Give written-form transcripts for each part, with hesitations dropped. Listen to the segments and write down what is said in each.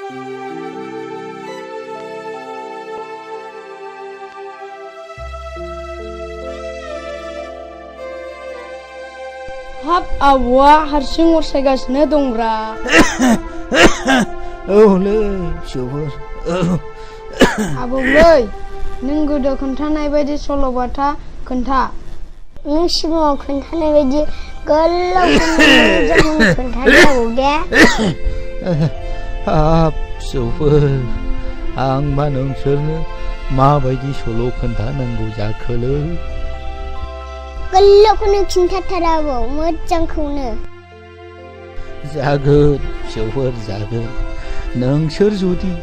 हाब आबौआ हारसिं अरसायगासिनो दंब्रा औलै फिसौफोर आबौलै नों गोदो खोन्थानाय बायदि सल'बाथा खोन्था नों सिगाङाव खोन्थानाय बायदि गोलाव खोन्थादो आबौ दे हाब फिसौफोर आंबा नोंसोरनो माबायदि सल' खोन्थानांगौ जाखोलै गोलावखौनो खिन्थाथार आबौ मोजांखौनो जागोन फिसौफोर जागोन नोंसोर जुदि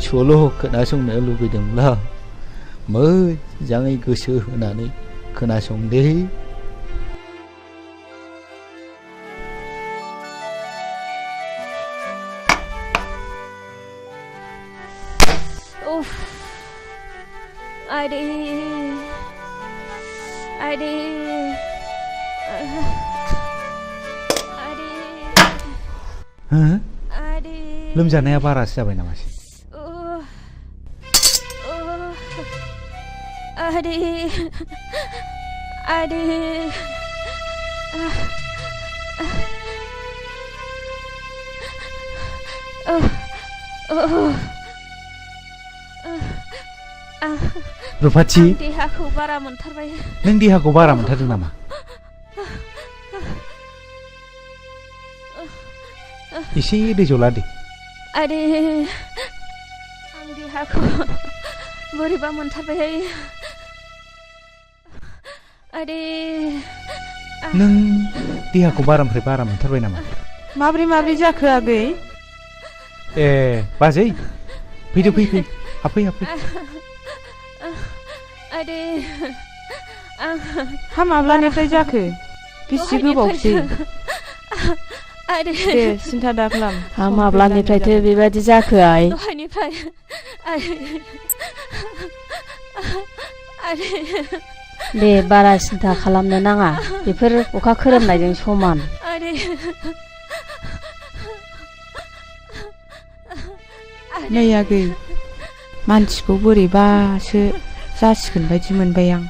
सल' खोनासंनो लुबैदोंब्ला मोजाङै गोसो होनानै खोनासंदे लोमजानाया बारासो जाबाय नामासै रुपाथि देहाखौ बारा मोनथारबाय नों देहाखौ बारा मोनथारदों नामा एसे दै जला दे आं देहाखौ बोरैबा मोनथारबाय नों देहाखौ बारानिफ्राय बारा मोनथारबाय नामा माब्रै जाखो आगै ए बाजै फैदो फै हाबफै हा माब्लानिफ्राय जाखो बेसे गोबावसै दे सिन्था दाखालाम हा माब्लानिफ्रायथो बेबायदि जाखो आइ दहायनिफ्राय दे बारा सिन्था खालामनो नाङा बेफोर अखा खोरोमनायजों समान नै आगै मानसिखौ बोरैबासो जासिगोन बायदि मोनबाय आं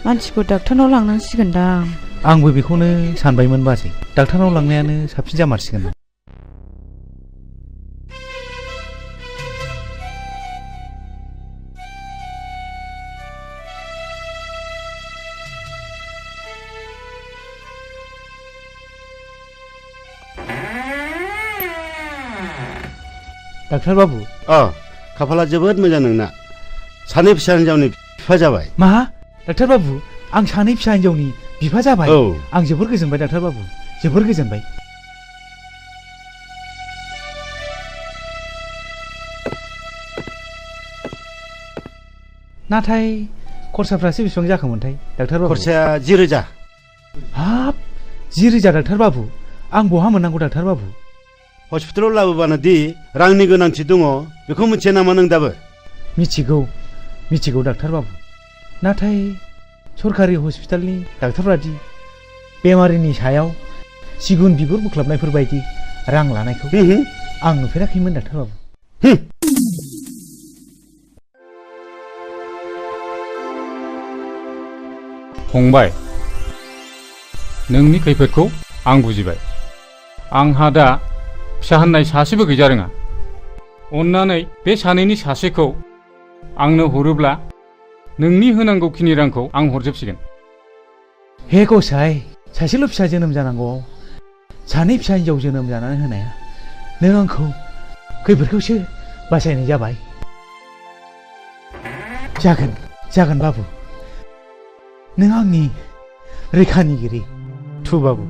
मानसिखौ डाक्टारनाव लांनांसिगोनदां आंबो बेखौनो सानबायमोन बाजै डाक्टारनाव लांनायानो साबसिन जामारसिगोन डाक्टार बाबु खाफाला जोबोद मोजां नोंना सानै फिसा हिनजावनि बिफा जाबाय मा डाक्टार बाबु आं सानै फिसा हिनजावनि बिफा जाबाय आं जोबोर गोजोनबाय डाक्टार बाबु जोबोर गोजोनबाय नाथाय खरसाफ्रासो बेसेबां जाखोमोनथाय डाक्टार बाबु खरसाया 10,000 हाब 10,000 डाक्टार बाबु आं बहा मोननांगौ डाक्टार बाबु हस्पिटालाव लाबोबानो दि रांनि गोनांथि दङ बेखौ मिथिया नामा नों दाबो मिथिगौ डाक्टार बाबु नाथाय सरकारि हस्पिटालनि डाक्टारफ्रादि बेमारिनि सायाव सिगुन बिगुर बोख्लाबनायफोर बायदि रां लानायखौ आं नुफेराखैमोन डाक्टार बाबु फंबाय नोंनि खैफोदखौ आं बुजिबाय आंहा दा फिसा होननाय सासेबो गैजा रोङा अन्नानै बे सानैनि सासेखौ आंनो हरोब्ला नोंनि होनांगौखिनि रांखौ आं हरजोबसिगोन हे गसाइ सासेल' फिसा जोनोम जानांगौ सानै फिसा हिनजाव जोनोम जानानै होनाया नों आंखौ खैफोदखौसो बासायनाय जाबाय जागोन बाबु नों आंनि रैखानिगिरि थु बाबु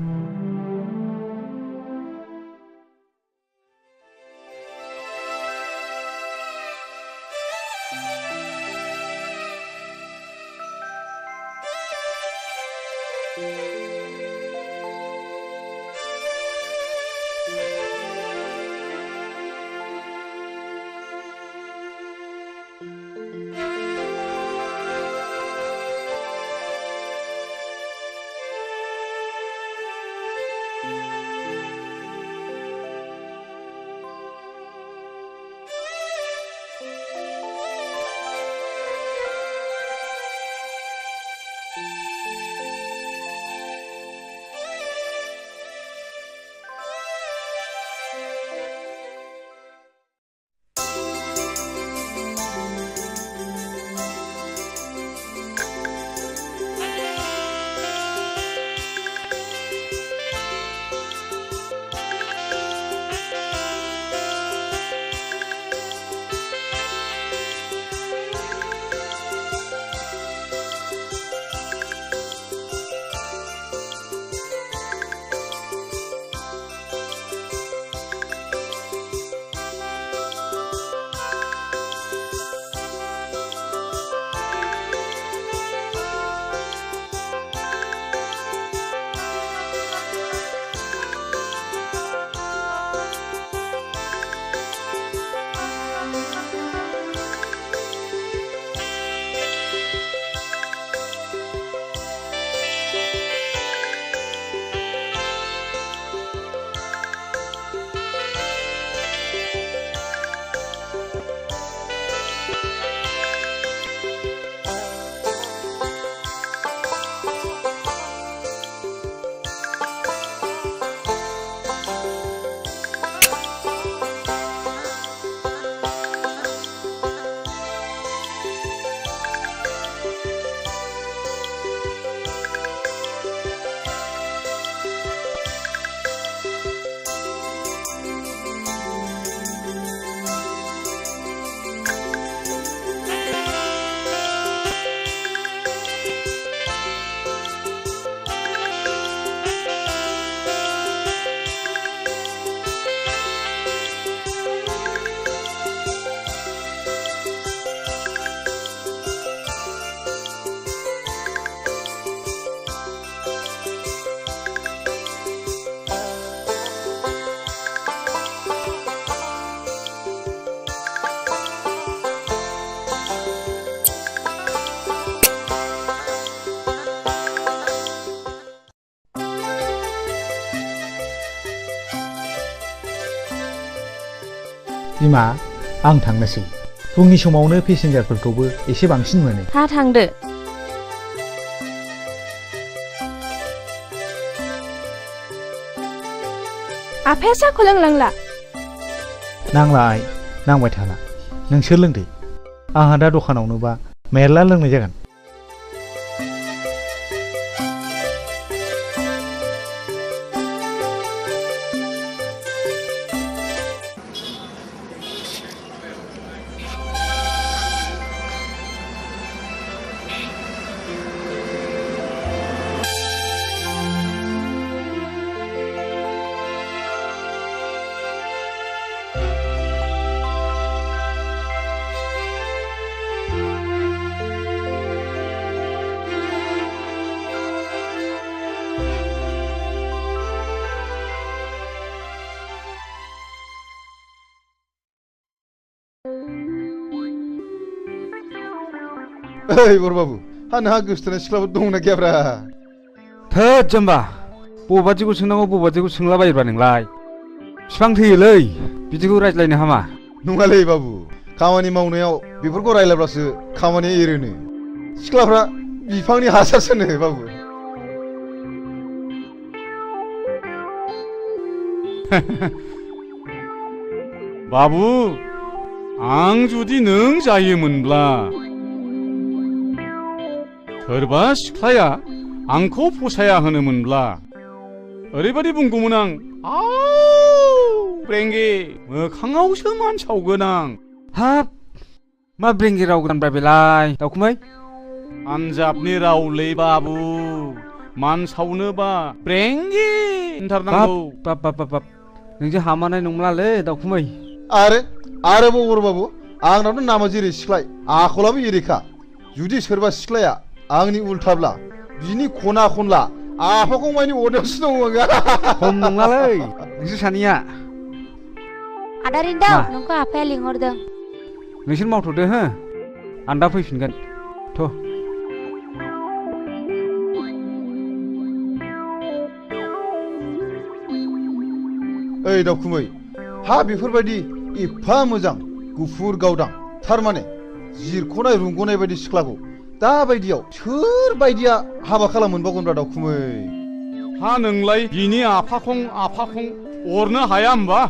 बिमा आं थांनोसै फुंनि समावनो पेसेन्जारफोरखौबो एसे बांसिन मोनो हा थांदो आफाया साहाखौ लोंलांला नांला आइ नांबाय थाला नोंसोर लोंदो आंहा दा दखानावनोबा मेरला लोंनाय जागोन ओइ बरबाबु हा नोंहा गोसोथोनाय सिख्लाफोर दंना गैयाब्रा थोद जाम्बा बबादिखौ सोंनांगौ बबादिखौ सोंलाबायोब्रा नोंलाय बिफां थैयोलै बिदिखौ रायज्लायनो हामा नङालै बाबु खामानि मावनायाव बेफोरखौ रायलायब्लासो खामानिया एरोनो सिख्लाफ्रा बिफांनि हासारसोनो बाबु बाबु आं जुदि नों जायोमोनब्ला सोरबा सिख्लाया आंखौ फसाया होनोमोनब्ला ओरैबायदि बुंगौमोन आं आव ब्रेंगे मोखाङावसो मानसावगोन आं हाब मा ब्रेंगे राव गानब्रा बेलाय दाउखुमै आनजाबनि रावलै बाबु मानसावनोबा ब्रेंगे होनथारनांगौ बाब बाब बाब बाब नोंजों हामानाय नंलालै दाउखुमै आरोबाव बरबाबु आंनावथ' नामा जेरै सिख्लाय आखलाबो एरैखा जुदि सोरबा सिख्लाया आंनि उल्थाब्ला बिनि खना खनला आफाखौ मानि अरनायावसो दङ खम नङालै नोंसोर सानैया आदा रिन्दाव नोंखौ आफाया लिंहरदों नोंसोर मावथ'दो हो आं दा फैफिनगोन थ' ओइ दाउखुमै हा बेफोरबायदि एफा मोजां गुफुर गावदां थारमाने जिरख'नाय रुंग'नाय बायदि सिख्लाखौ दा बायदियाव सोर बायदिया हाबा खालामोनबावगोनब्रा दाउखुमै हा नोंलाय बिनि आफाखं अरनो हाया होमबा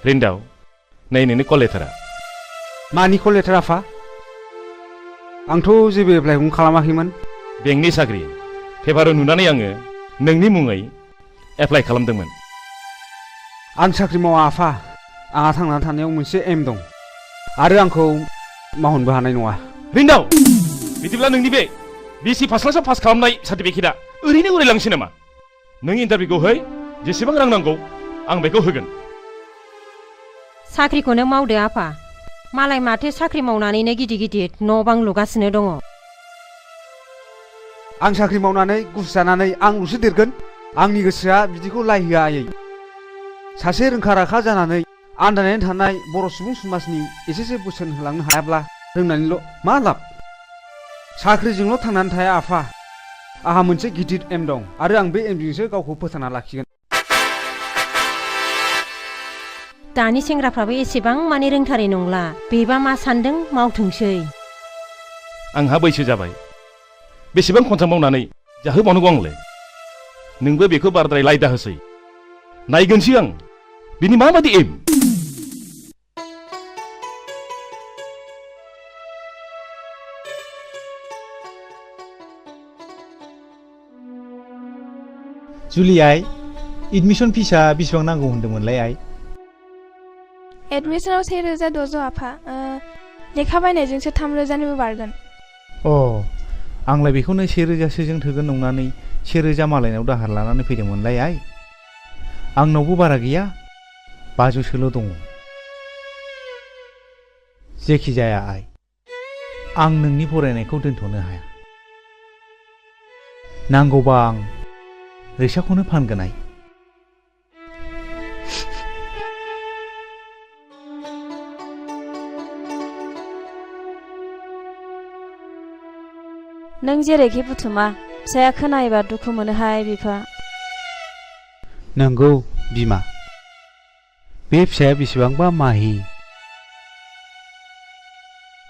रिन्दाव नै नोंनि कल लेटारा मानि कल लेटार आफा आंथ' जेबो एप्लाइखौनो खालामाखैमोन बेंकनि साख्रि पेपाराव नुनानै आङो नोंनि मुङै एप्लाइ खालामदोंमोन आं साख्रि मावा आफा आंहा थांनानै थानायाव मोनसे एम दं आरो आंखौ मावहोनबो हानाय नङा रिन्दाव बिदिब्ला नोंनि बे बिसि फार्स्ट क्लासाव पास खालामनाय सार्टिफिकेटआ ओरैनो उरायलांसै नामा नों इन्टारभिउखौ है जेसेबां रां नांगौ आं बेखौ होगोन साख्रिखौनो मावदो आफा मालाय माथो साख्रि मावनानैनो गिदिर गिदिर न' बां लुगासिनो दङ आं साख्रि मावनानै गुस जानानै आंल'सो देरगोन आंनि गोसोआ बिदिखौ लायहोआ आयै सासे रोंखा राखा जानानै आन्दायनानै थानाय बर' सुबुं समाजनि एसेसो बोसोन होलांनो हायाब्ला रोंनानैल' मा लाब साख्रिजोंल' थांनानै थाया आफा आंहा मोनसे गिदिर एम दं आरो आं बे एमजोंसो गावखौ फोथांना लाखिगोन दानि सेंग्राफ्राबो एसेबां माने रोंथारै नंला बेबा मा सान्दों मावथोंसै आंहा बैसो जाबाय बेसेबां खन्थां मावनानै जाहोबावनांगौ आंलाय नोंबो बेखौ बाराद्राय लायदा होसै नायगोनसै आं बिनि माबादि एम जुलि आइ एडमिसन फिसा बेसेबां नांगौ होन्दोंमोनलाय आइ एडमिसनाव 1600 आफा लेखा बायनायजोंसो 3000निबो बारगोन अ आंलाय बेखौनो 1000सोजों थोगोन नंनानै 1000 मालायनाव दाहार लानानै फैदोंमोनलाय आइ आंनावबो बारा गैया 500सोल' दङ जेखि जाया आइ आं नोंनि फरायनायखौ दोनथ'नो हाया नांगौबा आं रिक्साखौनो फानगोन आइ नों जेरैखि बुथुमा फिसाया खोनायोबा दुखु मोनोहाय बिफा। नंगौ बिमा, बे फिसाया बेसेबांबा माहि।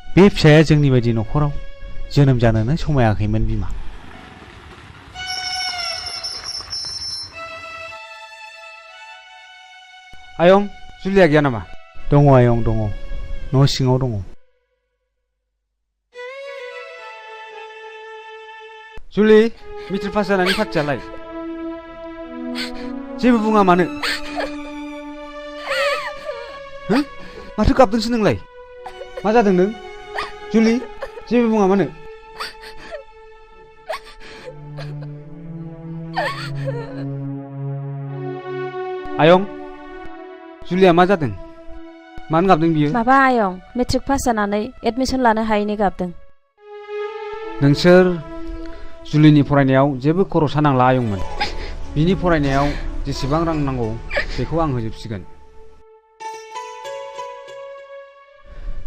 बे फिसाया जोंनि बायदि न'खराव जोनोम जानोनो समायाखैमोन बिमा। आयं जुलिया गैया नामा? दङ आयं दङ, न' सिङाव दङ। जुलि, मेट्रिक पास जानायनि पार्टियालाय? जेबो बुङा मानो? हो? माथो गाबदोंसो नोंलाय? मा जादों नों? जुलि, जेबो बुङा मानो? आयं, जुलिया मा जादों? मानो गाबदों बियो? माबा आयं, मेट्रिक पास जानानै एडमिसन लानो हायैनि गाबदों। नोंसोर जुलिनि फरायनायाव जेबो खरसा नांला आयंमोन। बिनि फरायनायाव जेसेबां रां नांगौ बेखौ आं होजोबसिगोन।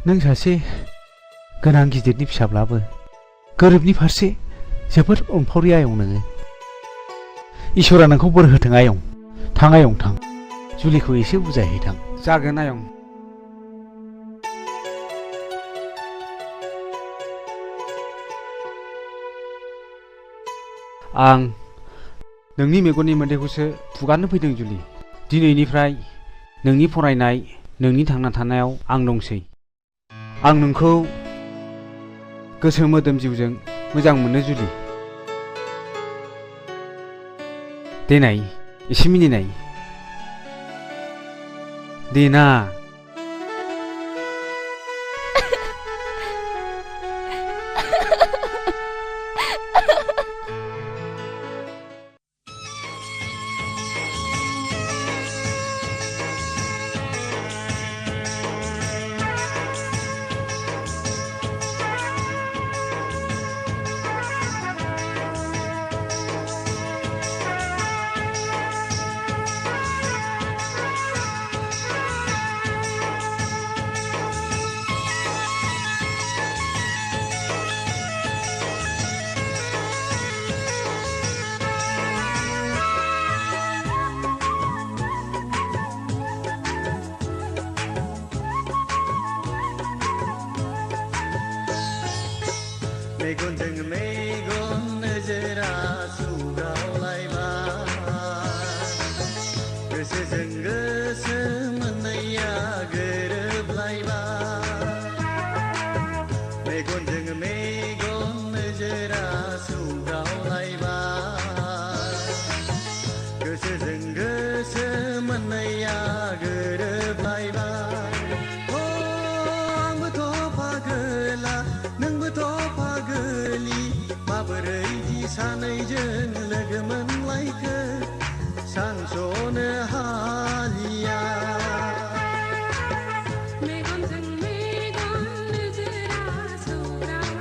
नों सासे गोनां गिदिरनि फिसाब्लाबो गोरिबनि फारसे जोबोद अनफावरि आयं नोङो। इसोरा नोंखौ बोर होथों आयं। थां आयं थां, जुलिखौ एसे बुजायहैथां। जागोन आयं। आं नोंनि मेगननि मोदैखौसो फुगारनो फैदों जुलि। दिनैनिफ्राय नोंनि फरायनाय, नोंनि थांना थानायाव आं दंसै। आं नोंखौ गोसो मोदोम जिउजों मोजां मोनो जुलि। देनाय एसे मिनिनाय। देना। मेगनजों मेगन नोजोरा सौग्रावलायबाय, गोसोजों गोसो मोननैया गोरोबलायबाय। मेगनजों मेगन नोजोरा सौग्रावलायबाय, गोसोजों गोसो मोननैया गोरोबलायबाय। आंबोथ' पागोला नोंबोथ' पागोलि, माबोरै दि सानैजों लोगो मोनलायखो सानस'नो हालिया। मेगनजों मेगन नोजोरा सौग्राव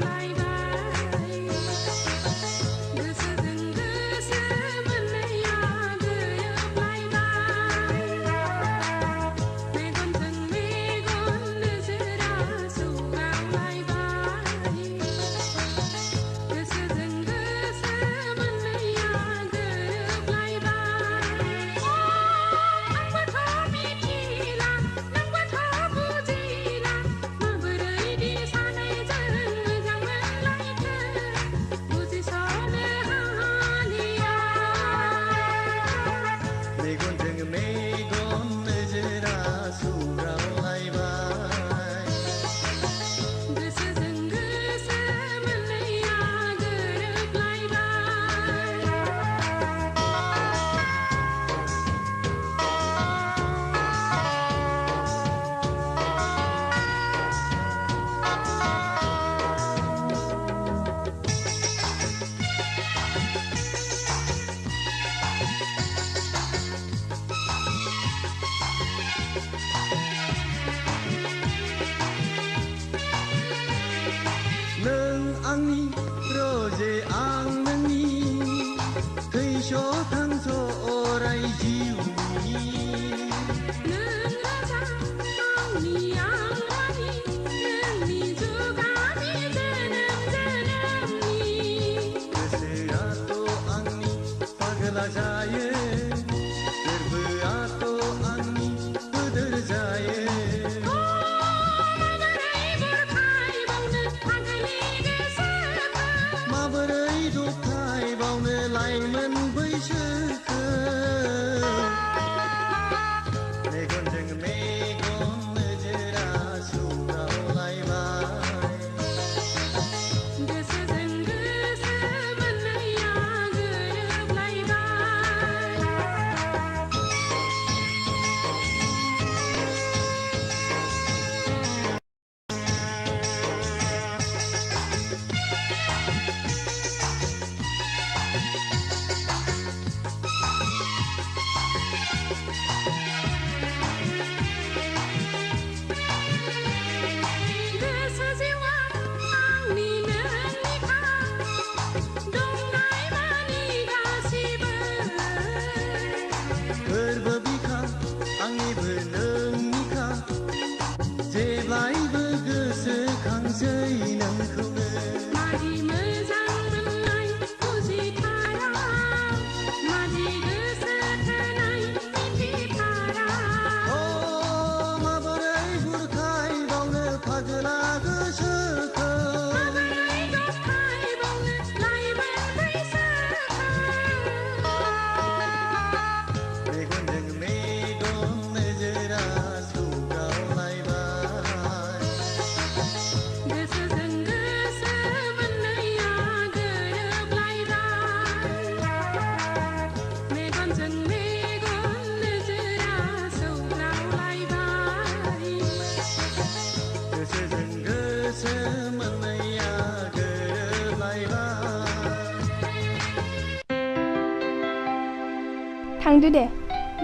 थांदो दे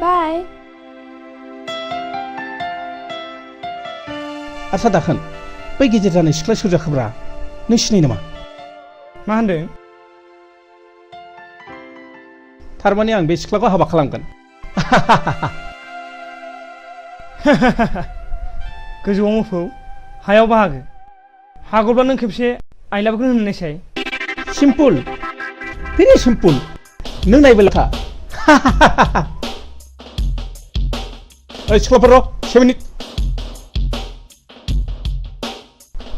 बाय आच्छा दाखोन बै गेजेर जानाय सिख्ला सोर जाखोब्रा नों सिनायो नामा मा होनदों थारमाने आं बे सिख्लाखौ हाबा खालामगोन गोजौआव मोफौ हायाव बाहागो हागौब्ला नों खेबसे आइलाबखौनो होननायसाय सिम्पल भेरि सिम्पल नों नायबाय था ओइ सिख्लाफोर र' 7 मिनिट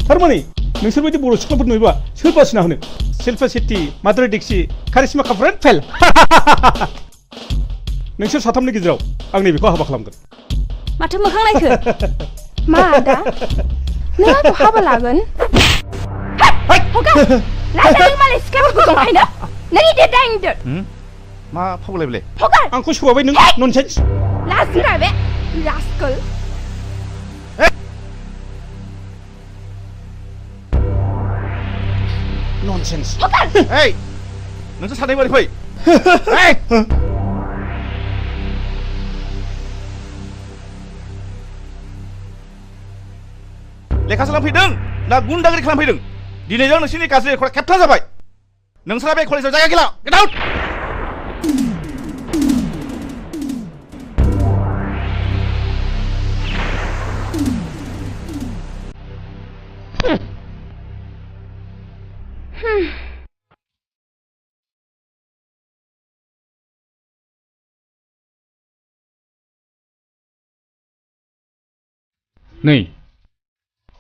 थारमाने नोंसोर बायदि बर' सिख्लाफोर नुयोबा सोर बासिना होनो शिल्पा शेट्टी माधुरी दीक्षित कारिश्मा कापुर एन्ड फेल नोंसोर साथामनि गेजेराव आं नैबेखौ हाबा खालामगोन माथो मोखां नायखो मा आदा नों आंखौ हाबा लागोन लाजादों मालाय सिख्लाफोरखौ दंखायनो नों इदि दाइंदो मा फावलाय बेलाय हगार आंखौ सौबाय नों ननसेन्स लाजिरा बे रास्कल ननसेन्स ओइ नोंसोर सानै बारै फै लेखा सोलोंफैदों ना गुन्दागिरि खालामफैदों दिनैजों नोंसोरनि गाज्रि रेकर्डआ खेबथा जाबाय नोंसोरा बे कलेजाव जायगा गैला गेट आउट नै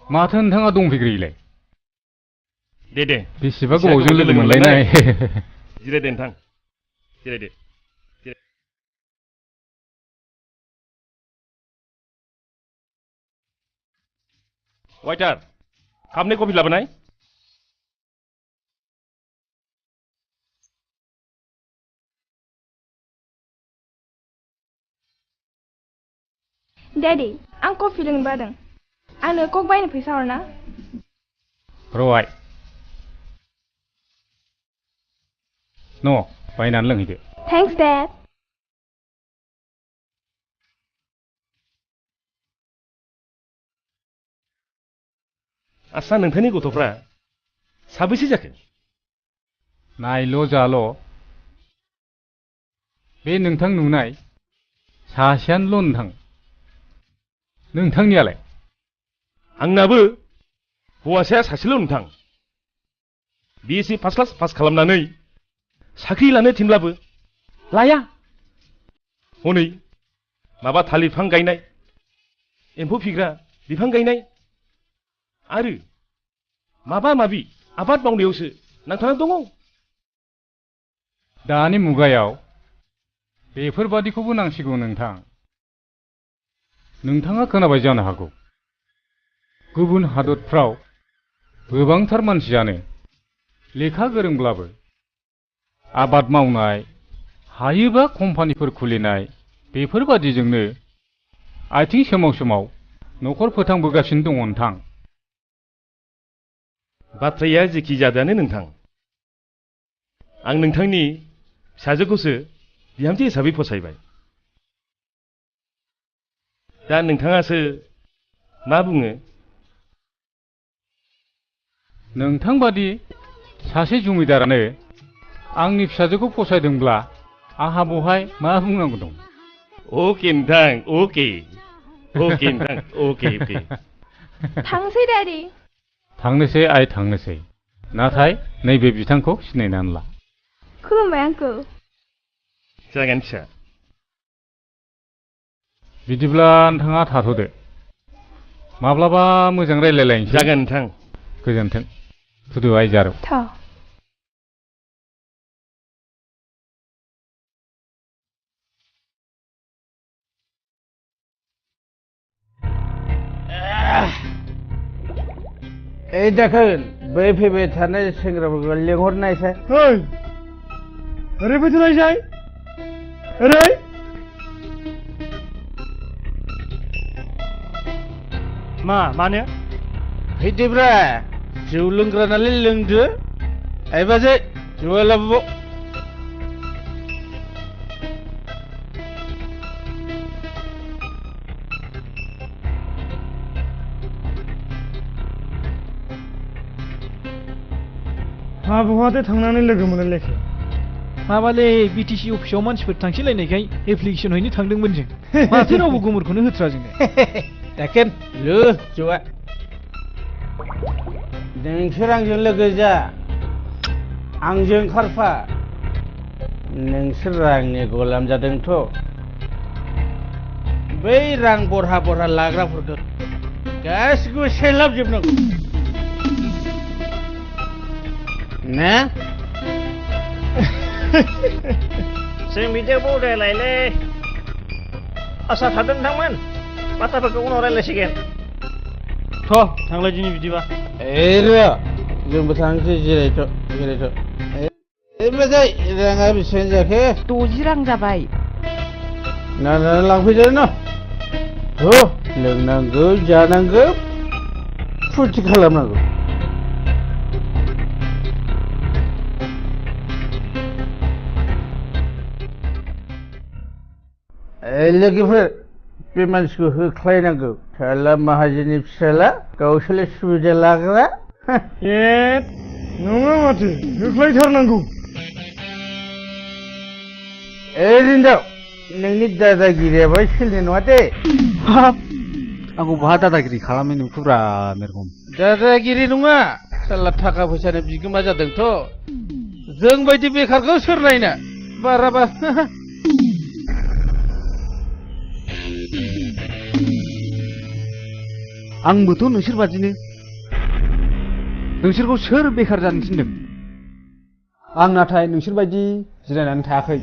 माथो नोंथाङा दंफैग्रोयोलाय दे बेसेबा गोबावजों लोगो मोनलायनाय जिरायदे नोंथां जिरायदे वाइटार कापनि कफि लाबोनाय डैडी आं कफि लोंनो बादों आंनो कक बायनो फैसा हरना र'आइ न' बायनानै लोंहैदो थेंक्स डैड आस्सा नोंथांनि गथ'फ्रा साबैसे जाखो नायल' जाल' बे नोंथां नुनाय सासेयानोल' नोंथांनियालाय आंनाबो हौवासाया सासेल' नोंथां BSc फार्स्ट क्लास पास खालामनानै साख्रि लानो थिनब्लाबो लाया हनै माबा थालिर बिफां गायनाय एम्फौ फिग्रा बिफां गायनाय आरो माबा माबि आबाद मावनायावसो नांथाना दङ दानि मुगायाव बेफोरबादिखौबो नांसिगौ नोंथां नोंथाङा खोनाबाय जानो हागौ गुबुन हादरफ्राव गोबांथार मानसियानो लेखा गोरोंब्लाबो आबाद मावनाय हायोबा कम्पानिफोर खुलिनाय बेफोरबादिजोंनो आथिं सोमाव सोमाव न'खर फोथांबोगासिनो दङ नोंथां बाथ्राया जेखि जादोआनो नोंथां आं नोंथांनि फिसाजोखौसो बिहामजो हिसाबै फसायबाय दा नोंथाङासो मा बुङो नोंथां बादि सासे जमिदारानो आंनि फिसाजोखौ फसायदोंब्ला आहा बहाय मा बुंनांगौ दं अके नोंथां अके नोंथां अके थांसै डैडी थांनोसै आइ थांनोसै नाथाय नैबे बिथांखौ सिनायनानै ला खुलुमबाय आंखौ जागोन फिसा बिदिब्ला नोंथाङा थाथ'दो माब्लाबा मोजां रायलायलायनोसै जागोन नोंथां गोजोन्थों थुदो आइ जारौ ए दाखोन बै फैबाय थानाय सेंग्राफोरखौ लेंहरनायसाय ओरै फैथ'नायसाय ओरै मानो फैदोब्रा जौ लोंग्रा नालाय लोंदो आइ बाजै जौआ लाबोबाव हा बहाथो थांनानै लोगो मोनलायखो माबालै बिटिसि अफिसाव मानसिफोर थांखिलायनायखाय एप्लिकेसन हैनो थांदोंमोन जों माथो रावबो गुमुरखौनो होथ्रा जोंनो दाकेन लो जौआ नोंसोर आंजों लोगो जा आंजों खारफा नोंसोर रांनि गलाम जादोंथ' बै रां बरहा बरहा लाग्राफोरखौ गासिखौबो सेलाबजोबनांगौ ना जों बिदियाव बौदायलायलै आसा थादों नोंथांमोन बाथ्राफोरखौ उनाव रायज्लायसिगोन थ' थांलाय दिनै बिदिबा र' जोंबो थांसै जिरायथ' ओरैबायदि राङा बेसेबां जाखो 60 रां जाबाय नायनानै लांफैदो न' लोंनांगौ जानांगौ फुरथि खालामनांगौ लोगोफोर बे मानसिखौ होख्लायनांगौ फिसाला माहाजोननि फिसाला गावसोरलाय सुबिदा लाग्रा नङा माथो होख्लायथारनांगौ रिन्दाव नोंनि दादागिरियाबो सोलिनाय नङा दे आंखौ बहा दादागिरि खालामनाय नुखोब्रा मेरगम दादागिरि नङा साला थाखा फैसानि बिगोमा जादोंथ' जों बायदि बेखारखौ सोर नायना बाराबा आंबोथ' नोंसोर बादिनो नोंसोरखौ सोर बेखार जानो थिनदों आं नाथाय नोंसोर बायदि जिरायनानै थायाखै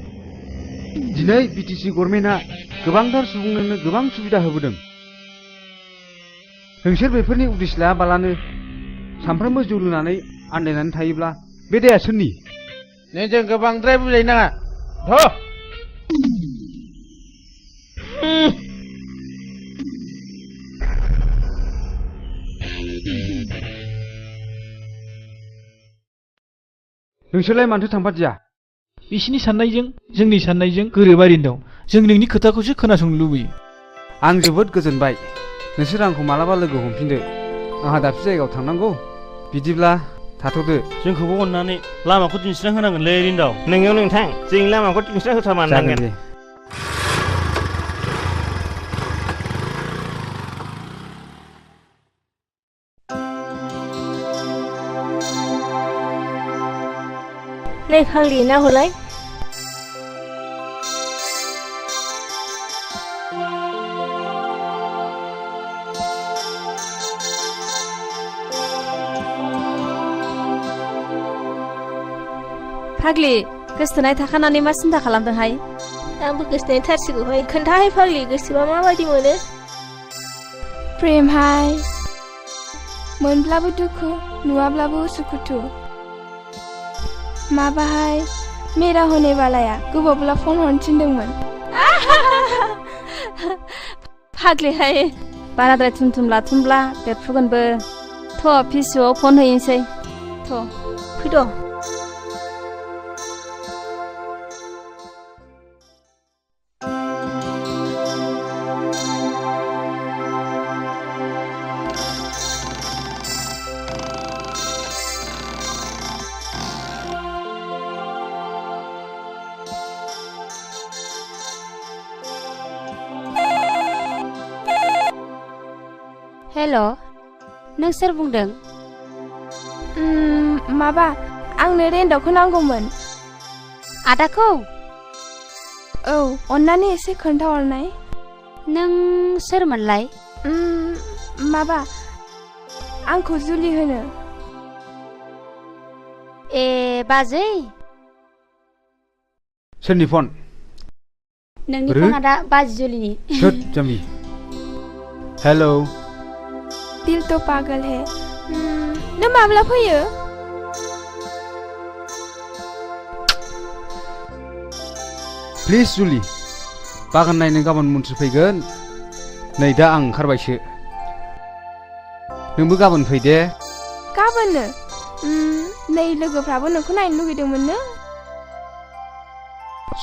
दिनै बिटिसि गभर्नमेन्टआ गोबांथार सुबुंनो गोबां सुबिदा होबोदों नोंसोर बेफोरनि उदिस लायाबालानो सानफ्रोमबो जौ लोंनानै आन्दायनानै थायोब्ला बे दाया सोरनि नोंजों गोबांद्राय बुजायनाङा नोंसोरलाय मानोथो थांफादिया बिसिनि साननायजों जोंनि साननायजों गोरोबारिनो दं जों नोंनि खोथाखौसो खोनासंनो लुबैयो आं जोबोद गोजोनबाय नोंसोर आंखौ मालाबा लोगो हमफिनदो आंहा दाबसे जायगायाव थांनांगौ बिदिब्ला थाथ'दो जोंखौबो अननानै लामाखौ दिन्थिना होनांगोनलै रिन्दाव नोंगौ नोंथां जों लामाखौ दिन्थिना होथारनांगोन नै खांलि ना हलाय फाग्लि गोसथोनाय थाखानानै मा सिन्था खालामदोंहाय आंबो गोसथोनाय थारसिगौहाय खोन्थाहाय फाग्लि गोसोबा माबायदि मोनो प्रेमहाय मोनब्लाबो दुखु नुवाब्लाबो उसुखुथु माबाहाय मेरा होने वालाया गोबावब्ला फन हरनो थिनदोंमोन फाग्लिहाय बाराद्राय थुमथुम लाथुमब्ला बेरफुगोनबो थ' फिसौआव फन हैनोसै थ' फैद' हेल' नों सोर बुंदों माबा आंनो रेन्टआवखौ नांगौमोन आदाखौ औ अन्नानै एसे खोन्थाहरनाय नों सोरमोनलाय माबा आंखौ जुलि होनो ए बाजै सोरनि फन नोंनि फना दा बाजै जुलिनि सोर जामि हेलौ दिल तो पागल है नों माब्ला फैयो प्लिज जुलि बागान नायनो गाबोन मन्थ्रि फैगोन नै दा आं ओंखारबायसो नोंबो गाबोन फै दे गाबोननो नै लोगोफ्राबो नोंखौ नायनो लुगैदोंमोननो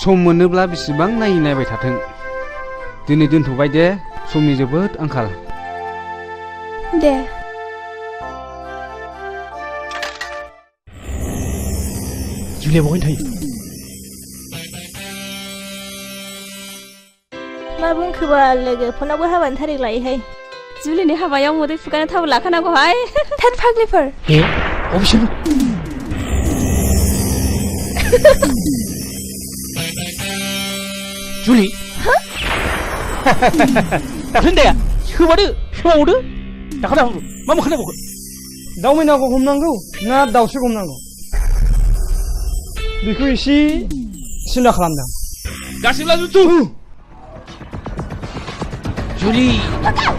सम मोनोब्ला बेसेबां नायै नायबाय थाथों दिनै दोनथ'बाय दे समनि जोबोद आंखाल दे जुलिया बहायनो थायो मा बुंखोबा लोगो फनावबो हाबानि थारिख लायोहाय जुलिनि हाबायाव मोदै फुगानो थाव लाखानांगौहाय थोद फाग्लिफोर ए अबेसिम जुलि दाख्लिन्दाया सोबादो सोबावदो दाखा मा मोखानांगौ दाउ मैनाखौ हमनांगौ ना दाउसो हमनांगौ बेखौ एसे सिन्था खालामदों गासिबो लाजोबथु जुलि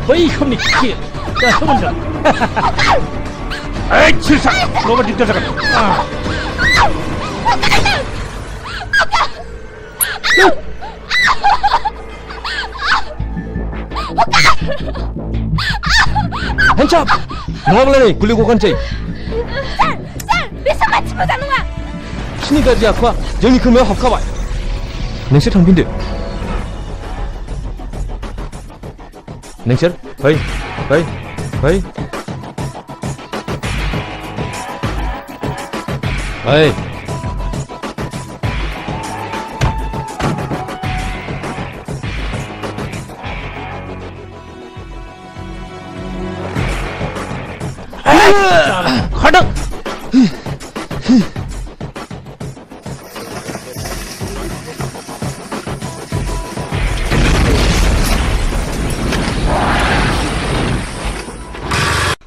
बै समनि खि दा सोमोन्दो ओइ सिरसा नङाबा दिगदार जागोन Hands up! नङाब्लालाय गुलि गगानसै सार बेसोर मानसि मोजां नङा बिसिनि गाज्रि आखुआ जोंनि खोमायाव हाबखाबाय नोंसोर थांफिनदो नोंसोर फै फै फै फै खडक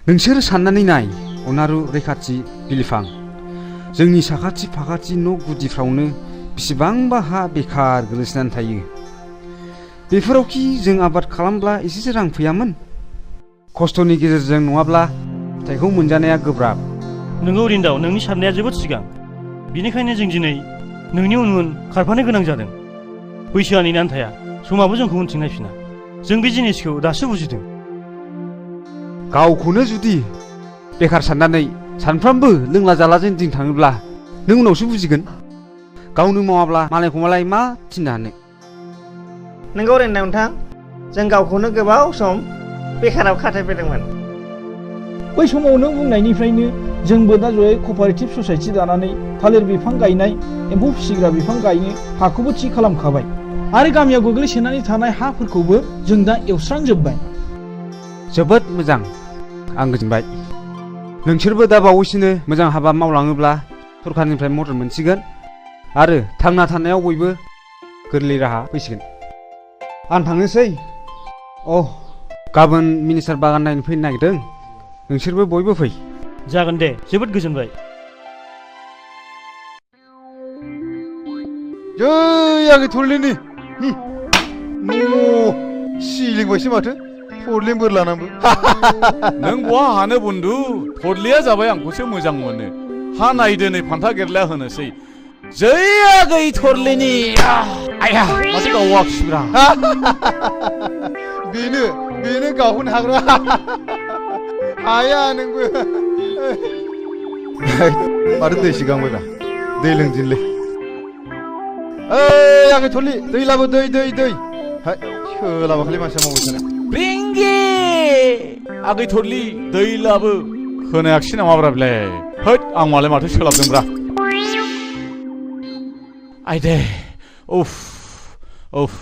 नोंसोर साननानै नाय अनारु रैखाथि बिलिफां जोंनि साखाथि फाखाथि न' गुदिफ्रावनो बेसेबांबा हा बेखार गोलैसोनानै थायो बेफोरावखि जों आबाद खालामब्ला एसेसो रां फैयामोन खस्थ'नि गेजेरजों नङाब्ला फिथाइखौ मोनजानाया गोब्राब नोंगौ रिन्दाव नोंनि साननाया जोबोद सिगां बेनिखायनो जों दिनै नोंनि उन उन खारफानो गोनां जादों बैसोआ नेनानै थाया समाबो जोंखौ उनथिं नायफिना जों बे जिनिसखौ दासो बुजिदों गावखौनो जुदि बेखार साननानै सानफ्रामबो लोंला जालाजों दिन थाङोब्ला नों उनावसो बुजिगोन गावनो मावाब्ला मालायखौ मालाय मा थिननो हानो नोंगौ रिन्दाव नोंथां जों गावखौनो गोबाव सम बेखाराव खाथायफैदोंमोन बै समाव नों बुंनायनिफ्रायनो जोंबो दा जयै कपारेटिभ ससाइटि दानानै थालिर बिफां गायनाय एम्फौ फिसिग्रा बिफां गायनो हाखौबो थि खालामखाबाय आरो गामियाव गोग्लैसोनानै थानाय हाफोरखौबो जों दा एवस्रांजोब्बाय जोबोद मोजां आं गोजोनबाय नोंसोरबो दा बावैसोनो मोजां हाबा मावलाङोब्ला सरखारनिफ्राय मदद मोनसिगोन आरो थांना थानायाव बयबो गोरलै राहा फैसिगोन आं थांनोसै गाबोन मिनिस्टार बागान नायनो फैनो नागिरदों नोंसोरबो बयबो फै जागोन दे जोबोद गोजोनबाय जै आंनि थरलिनि सिलिंबायसो माथो थरलिं बोर लानांबो नों बहा हानो बन्दु थरलिया जाबाय आंखौसो मोजां मोनो हा नायदो नै फान्था गेरला होनोसै जै आगै थरलिनि आया माथो गावाखिब्रा बेनो गावहोनो हाग्रा हाया नोंबो माथो दै सिगांबायब्रा दै लोंदिनलै ओइ आगै थरलि दै लाबो दै सोलाबा खालि मानसिया मावबाय थानाय रिंगि आगै थरलि दै लाबो खोनायाखिसै नामाब्रा बेलाय होद आं मालाय माथो सोलाबदोंब्रा आइदे उफ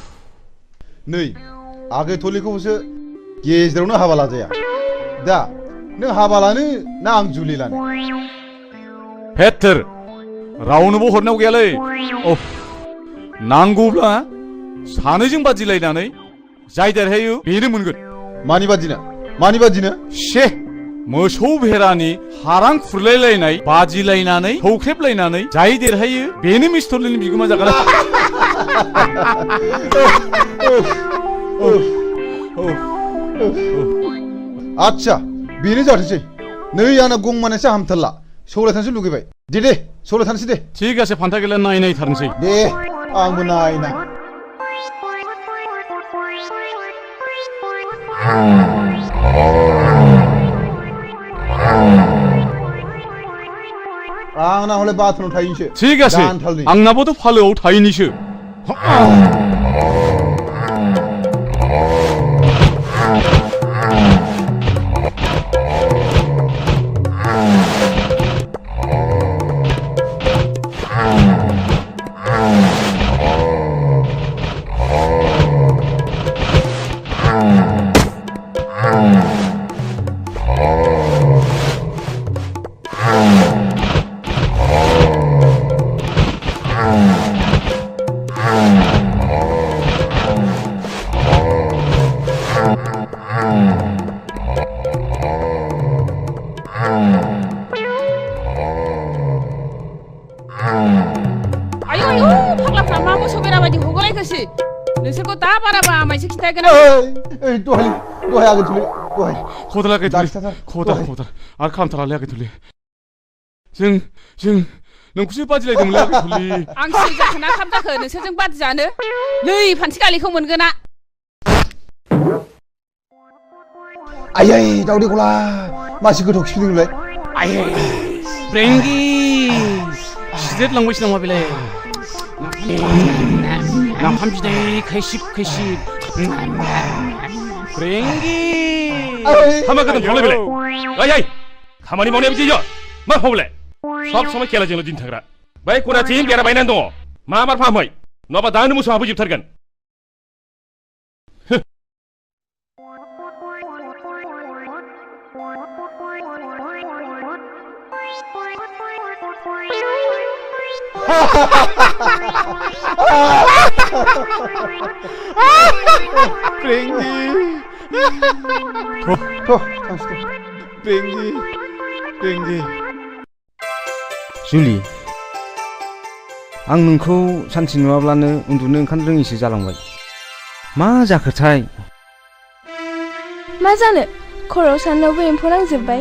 नै आगै थरलिखौसो गेजेरावनो हाबा लाजाया दा नों हाबा लानो ना आं जुलि लानो हेथोर रावनोबो हरनायाव गैयालै नांगौब्ला सानैजों बादिलायनानै जाय देरहायो बेनो मोनगोन मानि बादिनो शे मोसौ भेरानि हारां खुरलायलायनाय बादिलायनानै सौख्रेबलायनानै जाय देरहायो बेनो मिस्टरलिनि बिगोमा जागोन आच्छा बेनो जाथोंसै नै आंना गंमानैसो हामथारला सौलायथानसो लुगैबाय दे सौलायथानसै दे थिग আছে फान्था गेला नायथारनोसै दे आंबो नायना आंना हले बाथरुमाव थाहैनोसै थिग আছে आंनाबोथ' फालोआव थाहैनोसो बाराबा आमायसो खिथागोन दहाय आगै थुलि दहाय खदाल आगै थुलि खदाल आरो खालामथारालै आगै थुलि जों नोंखौसो बादिलायदोंमोनलै आगै थुलि आं सिरि जाखो ना थाब जाखो नोंसोरजों बादि जानो नै फानसि गालिखौ मोनगोना आयै दावदै गला मासे गोथाव खिफिदोंलाय आयै ब्रेंगि सिदेर लांबायसो नामा बेलाय नाफाम बिदै खैसिब ब्रेंगि हामा गोदान थावलाय बेलाय ओइ खामानि मावनाया बिदि मा फावलाय सब समय खेलाजोंल' दिन थाग्रा बै खनाथिं बेरा बायनानै दङ मा मार फाहामै नङाबा दानो मोसौ हाबोजोबथारगोन जुलि आं नोंखौ सानसे नुवाब्लानो उन्दुनो ओंखारनो रोङिसो जालांबाय मा जाखोथाय मा जानो खर'आव साननायावबो एम्फौ नांजोब्बाय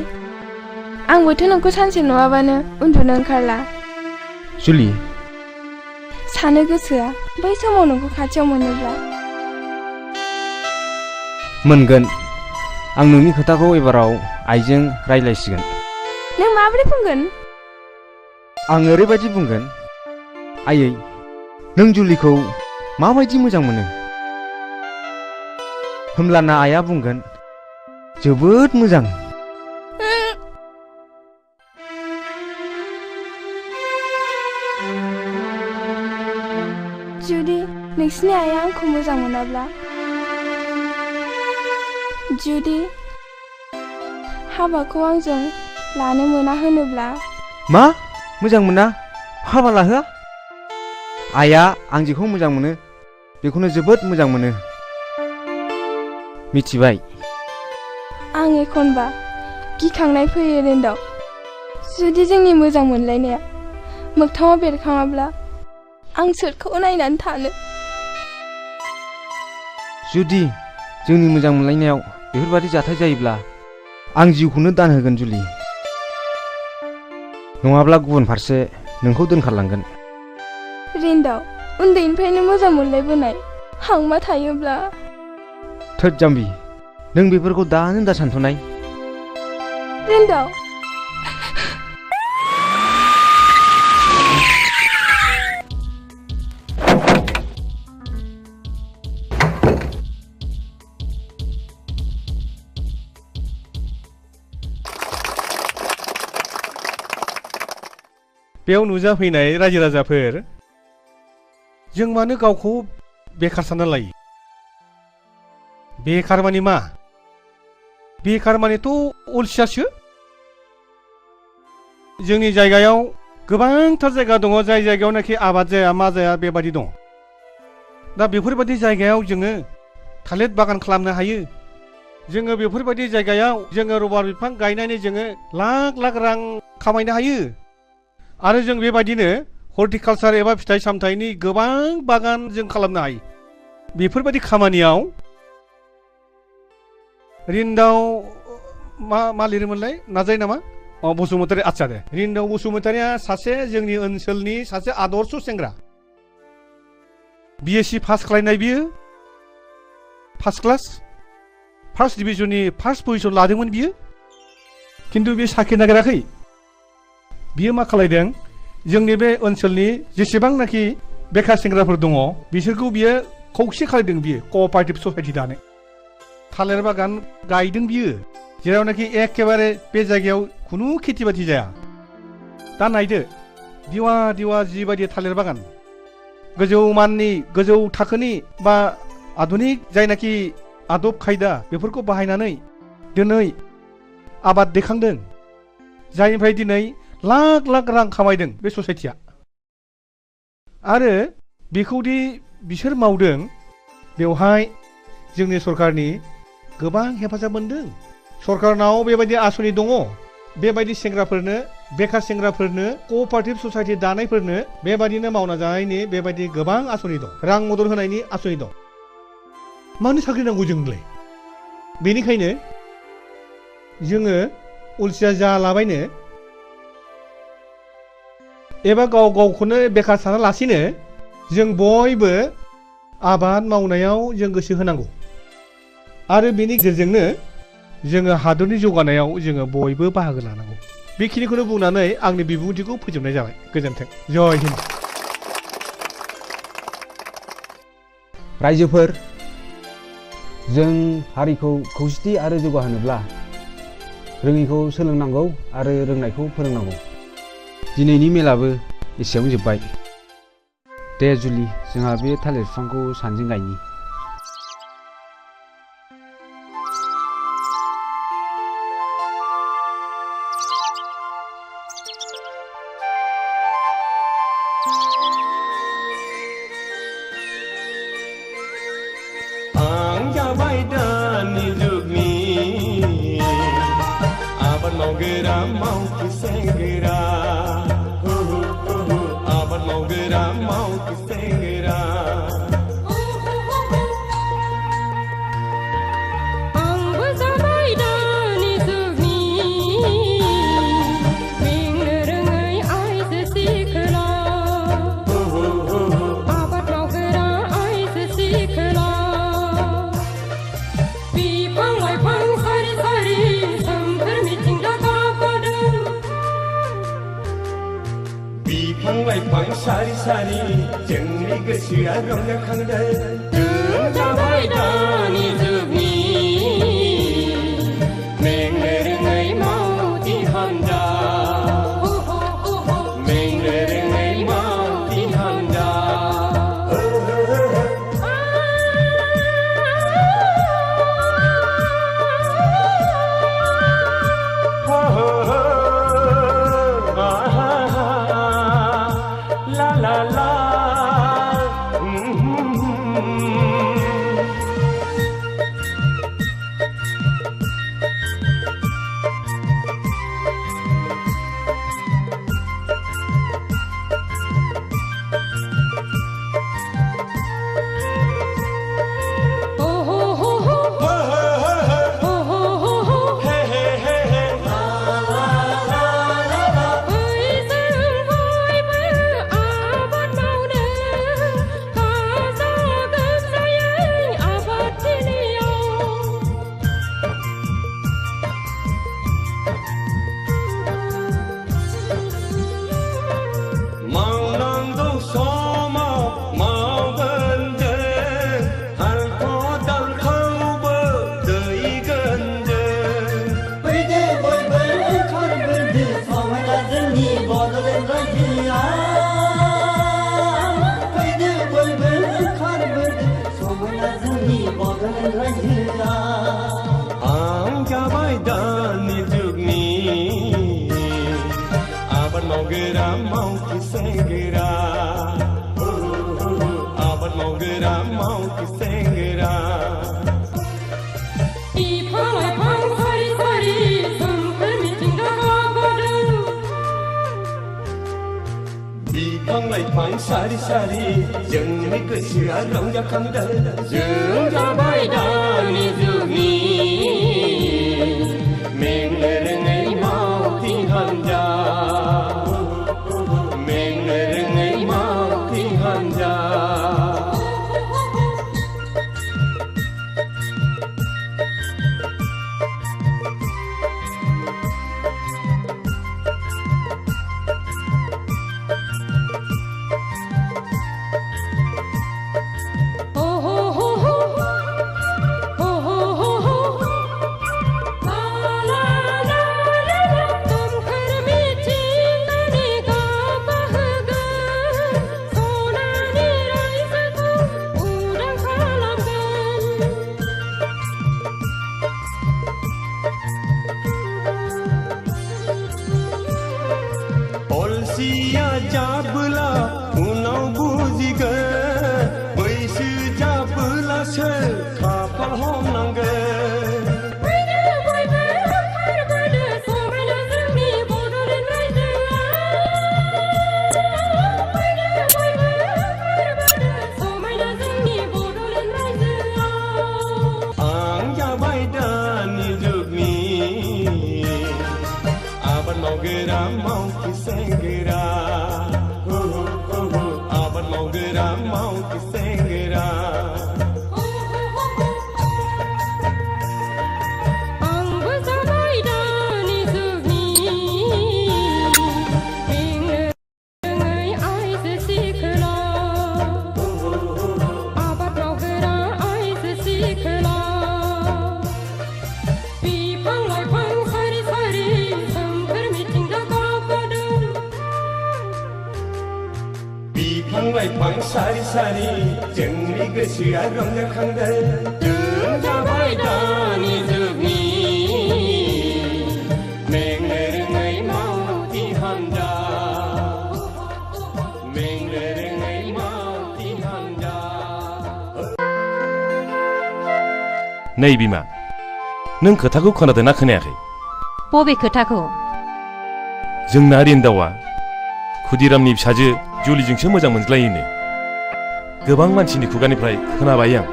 आंबोथ' नोंखौ सानसे नुवाबानो उन्दुनो ओंखारला जुलि सानो गोसोआ बै समाव नोंखौ खाथियाव मोनोब्ला मोनगोन आं नोंनि खोथाखौ एबाराव आइजों रायज्लायसिगोन नों माबोरै बुंगोन आं ओरैबायदि बुंगोन आयै नों जुलिखौ माबायदि मोजां मोनो होमब्लाना आइया बुंगोन जोबोद मोजां जुदि नोंसिनि आइया आंखौ मोजां मोनाब्ला जुदि हाबाखौ आंजों लानो मोना होनोब्ला मा मोजां मोना हाबा लाहोआ आइया आं जेखौ मोजां मोनो बेखौनो जोबोद मोजां मोनो मिथिबाय आं एखनबा गिखांनाय फैयो रेन्दाव जुदि जोंनि मोजां मोनलायनाया मोगथाङाव बेरखाङाब्ला आं सोरखौ नायनानै थानो जुदि जोंनि मोजां मोनलायनायाव बेफोरबादि जाथाय जायोब्ला आं जिउखौनो दान होगोन जुलि नङाब्ला गुबुन फारसे नोंखौ दोनखारलांगोन रेन्दाव उन्दैनिफ्रायनो मोजां मोनलायबोनाय हांमा थायोब्ला थोद जाम्बि नों बेफोरखौ दानो दा सानथ'नाय रेन्दाव बेयाव नुजाफैनाय रायजो राजाफोर जों मानो गावखौ बेखार सानना लायो बेखार माने मा बेखार मानेथ' अलसियासो जोंनि जायगायाव गोबांथार जायगा दङ जाय जायगायावनाखि आबाद जाया मा जाया बेबादि दं दा बेफोरबादि जायगायाव जोङो थालिर बागान खालामनो हायो जोङो बेफोरबादि जायगायाव जोङो रबार बिफां गायनानै जोङो लाख लाख रां खामायनो हायो आरो जों बेबायदिनो हर्टिकालचार एबा फिथाइ सामथाइनि गोबां बागान जों खालामनो हायो बेफोरबायदि खामानियाव रिन्दाव मा लिरोमोनलाय नाजायो नामा बसुमतारी आच्छा दे रिन्दाव बसुमतारीया सासे जोंनि ओनसोलनि सासे आदर्श सेंग्रा बिएससि पास खालामनाय बियो फार्स्ट क्लास फार्स्ट डिभिजननि फार्स्ट पजिशन लादोंमोन बियो खिन्थु बे साख्रि नागिराखै बियो मा खालायदों जोंनि बे ओनसोलनि जेसेबांनाखि बेखार सेंग्राफोर दङ बिसोरखौ बियो खौसे खालायदों बियो कअपारेटिभ ससाइटि दानो थालिर बागान गायदों बियो जेरावनाखि एखेबारे बे जायगायाव खुनु खेथि बाथि जाया दा नायदो दिवा दिवा जिबायदि थालिर बागान गोजौ माननि गोजौ थाखोनि बा आधुनिक जायनाखि आदब खायदा बेफोरखौ बाहायनानै दिनै आबाद दैखांदों जायनिफ्राय दिनै लाख लाख रां खामायदों बे ससाइटिया आरो बेखौदि बिसोर मावदों बेवहाय जोंनि सरकारनि गोबां हेफाजाब मोनदों सरकारनाव बेबायदि आसनि दङ बेबायदि सेंग्राफोरनो बेखार सेंग्राफोरनो कअपारेटिभ ससाइटि दानायफोरनो बेबायदिनो मावना जानायनि बेबायदि गोबां आसनि दं रां मदद होनायनि आसनि दं मानो साख्रि नांगौ जोंलाय बेनिखायनो जोङो अलसिया जालाबायनो एबा गाव गावखौनो बेकार सानालासिनो जों बयबो आबाद मावनायाव जों गोसो होनांगौ आरो बेनि गेजेरजोंनो जोङो हादरनि जौगानायाव जोङो बयबो बाहागो लानांगौ बेखिनिखौनो बुंनानै आंनि बिबुंथिखौ फोजोबनाय जाबाय गोजोन्थों जय हिन्द रायजोफोर जों हारिखौ खौसेथि आरो जौगाहोनोब्ला रोङैखौ सोलोंनांगौ आरो रोंनायखौ फोरोंनांगौ दिनैनि मेलाबो एसेयावनो जोब्बाय दे जुलि जोंहा बे थालिर बिफांखौ सानैजों गायनि आं जाबाय दानि जुगनि आबाद मावग्रा मावथि सेंग्रा आबाद मावग्रा मावथि सेंग्रा आंबो जाबाय दानि जुगनि बेंनो रोङै आइजो सिखोला आबाद मावग्रा आइजो सिखोला बिफां लाइफां सारि सारि सोमखोर मिथिंगा गाबगादों बिफां लाइफां सारि सारि जोंनि गोसोआ रंजाखांदों जों जाबाय दानि जुगनि मेंनो रोङै मावथि हान्जा मेंनो रोङै मावथि हान्जा La la la मावनांगौ समाव मावगोन जों हाल खदालखौबो दैगोन जों फैदो बयबो ओंखारबोदो समायना जोंनि बड'लेण्ड रायजोआ फैदो बयबो ओंखारबोदो समायना जोंनि बड'लेण्ड रायजोआ आं जाबाय दानि जुगनि आबाद मावग्रा मावथि सेंग्रा आबाद मावग्रा मावथि सेंग्रा बिफां लाइफां सारि सारि सोमखोर मिथिंगा गाबगादों बिफां लाइफां सारि सारि जोंनि गोसोआ रंजाखांदों जों जाबाय दानि जुगनि मेंनो रोङै मावथि हान्जा मेंनो रोङै मावथि हान्जा अलसिया जाबोला उनाव बुजिगोन बैसो जाबोलासो खाफाल हमनांगोन फैदो बयबो ओंखारबोदो समायना जोंनि बड'लेण्ड रायजोआ फैदो बयबो ओंखारबोदो समायना जोंनि बड'लेण्ड रायजोआ मावगोरा मावखि सेंग्रा आबाद मावगोरा मावखि सेंग्रा आंबो जाबाय दानि जुगनि बेंनो रोङै आइजो सिखोला आबाद मावग्रा आइजो सिखोला बिफां लाइफां सारि सारि सोमखोर मिथिंगा गाबगादों बिफां लाइफां सारि सारि जोंनि गोसोआ रंजाखांदों जों जाबाय दानि जुगनि मेंनो रोङै मावथि हान्जा मेंनो रोङै मावथि हान्जा नै बिमा नों खोथाखौ खोनादोंना खोनायाखै बबे खोथाखौ जोंना रिन्दावा खुदिरामनि फिसाजो जुलिजोंसो मोजां मोनज्लायोनो गोबां मानसिनि खुगानिफ्राय खोनाबाय आं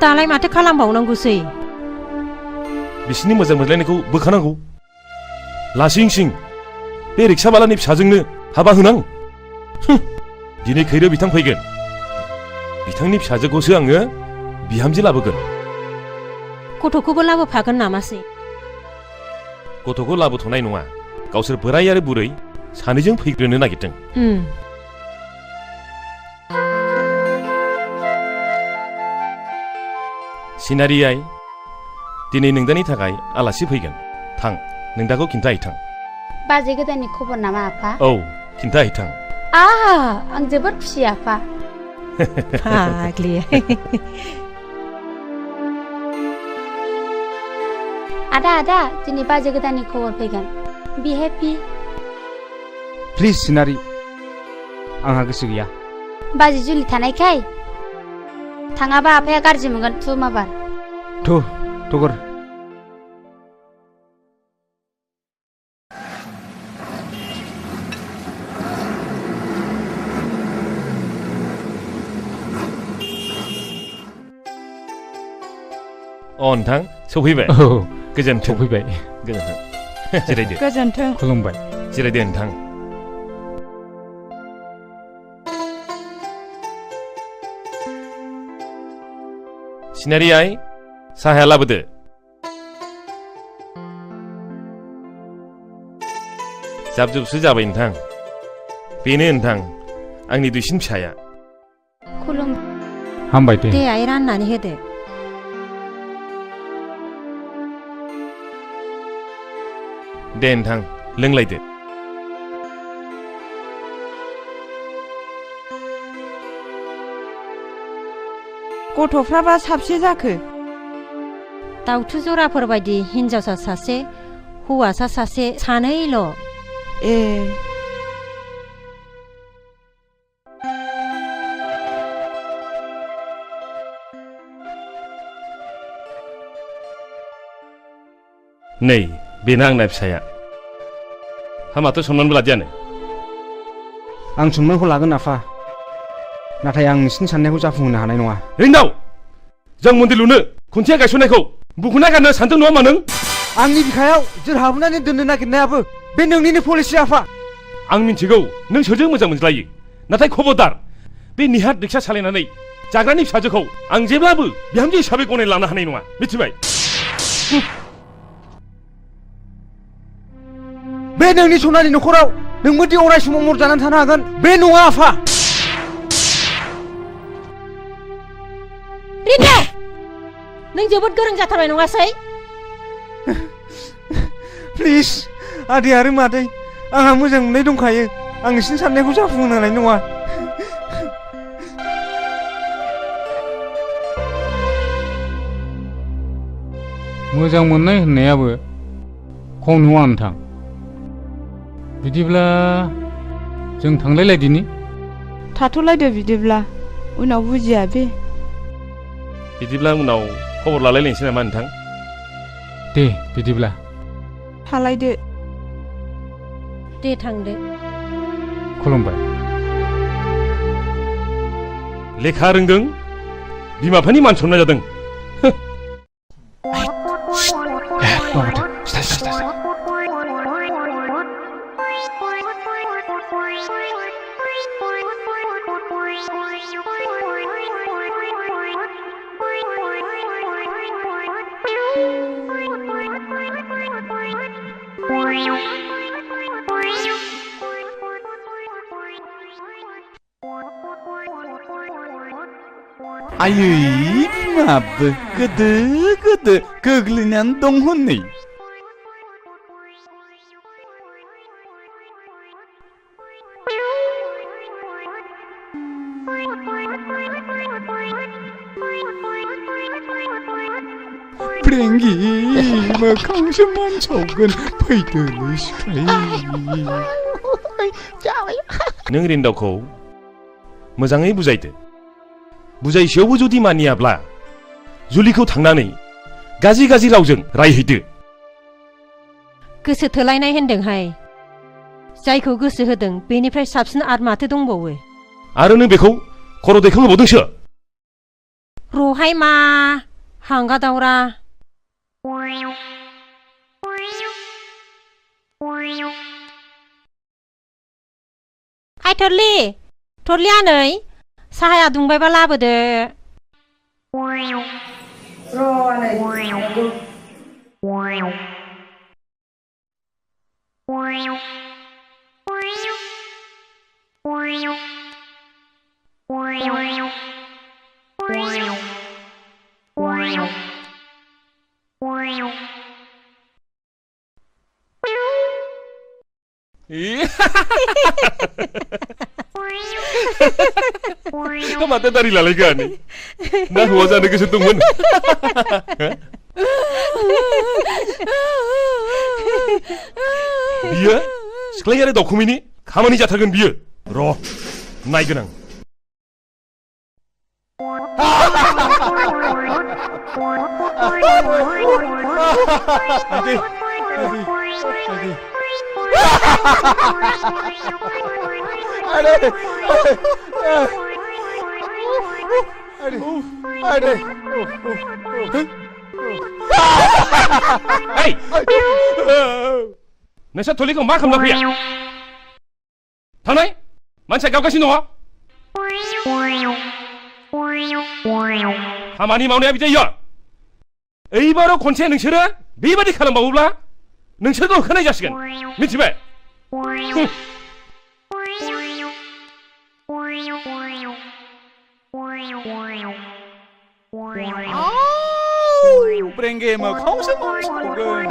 दालाय माथो खालामबावनांगौसै बिसिनि मोजां मोनलायनायखौ बोखानांगौ लासिं सिं बे रिक्साबालानि फिसाजोंनो हाबा होनां दिनै खैरो बिथां फैगोन बिथांनि फिसाजोखौसो आङो बिहामजो लाबोगोन गथ'खौबो लाबोफागोन नामासै गथ'खौ लाबोथ'नाय नङा गावसोर बोराय आरो बुरै सानैजों फैग्रोनो नागिरदों सिनारि आइ दिनै नोंदानि थाखाय आलासि फैगोन थां नोंदाखौ खिन्थाहैथां बाजै गोदाननि खबर नामा आफा औ खिन्थाहैथां आं जोबोद खुसि आफा फाग्लि आदा दिनै बाजै गोदाननि खबर फैगोन बि हेपि प्लिज सिनारि आंहा गोसो गैया बाजै जुलि थानायखाय थाङाबा आफाया गाज्रि मोनगोन थु माबार थगर नोंथां सफैबाय गोजोन्थों सफैबाय गोजोन्थों जिरायदो गोजोन्थों खुलुमबाय जिरायदो नोंथां सिनारि आइ साहाया लाबोदो जाब जुबसो जाबाय नोंथां बेनो नोंथां आंनि दुइसिन फिसाया खुलुम हामबाय दे आइ राननानै होदो दे नोंथां लोंलायदो गथ'फ्राबा साबसे जाखो दाउथु जराफोर बायदि हिन्जावसा सासे हौवासा सासे सानैल' ए नै बेनो आंना फिसाया हामाथ' सनमानबो लादियानो आं सनमानखौ लागोन आफा नाथाय आं नोंसिनि साननायखौ जाफुंहोनो हानाय नङा रिन्दाव जों मन्दिर लुनो खुन्थिया गायसननायखौ बुखुना गारनो सानदों नङा मा नों आंनि बिखायाव जोर हाबनानै दोननो नागिरनायाबो बे नोंनिनो पलिसि आफा आं मिन्थिगौ नों सोरजों मोजां मोनज्लायो नाथाय खबरदार बे निहात रिक्सा सालायनानै जाग्रानि फिसाजोखौ आं जेब्लाबो बिहामजो हिसाबै गनायना लानो हानाय नङा मिथिबाय बे नोंनि सनानि न'खराव नोंबोदि अराय समाव मर जानानै थानो हागोन बे नङा आफा रिन्दा नों जोबोद गोरों जाथारबाय नङासै प्लिज आदै आरो मादै आंहा मोजां मोननाय दंखायो आं नोंसिनि साननायखौ जाफुंहोनो हानाय नङा मोजां मोननाय होननायाबो खम नङा नोंथां बिदिब्ला जों थांलायलायदिनि थाथ'लायदो बिदिब्ला उनाव बुजिया बे बिदिब्ला उनाव खबर लालायलायनोसै नामा नोंथां दे बिदिब्ला थालायदो दे थांदो खुलुमबाय लेखा रोंदों बिमा बिफानि मान सनमान जादों आयै बिमाबो गोदो गोदो गोग्लैनानै दं हनै 프랭기 मोखांसो मानसावगोन फैदोलै सिख्लाय नों रिन्दावखौ मोजाङै बुजायदो बुजायसेयावबो जुदि मानियाब्ला जुलिखौ थांनानै गाज्रि गाज्रि रावजों रायहैदो गोसो थोलायनाय होनदोंहाय जायखौ गोसो होदों बेनिफ्राय साबसिन आरो माथो दंबावो आरो नों बेखौ खर' दैखांहोबावदोंसो रहाय मा हांगा दावरा हाय थरलि थरलि आनै साहाया दुंबायबा लाबोदो माथो दारि लालायगानो ना हौवा जानो गोसो दंमोन बियो सिख्लाय आरो दावखुमैनि खामानि जाथारगोन बियो र' नायगोन आं नोंस्रा थलिखौ मा खालामना फैया थांनाय मानसिया गावगासिनो दङ खामानि मावनाया बिदि जायो एबाराव खनसे नोंसोरो बेबादि खालामबावोब्ला नोंसोरखौ होखानाय जासिगोन मिथिबाय 프랭기 मोखांसो मानसावगोन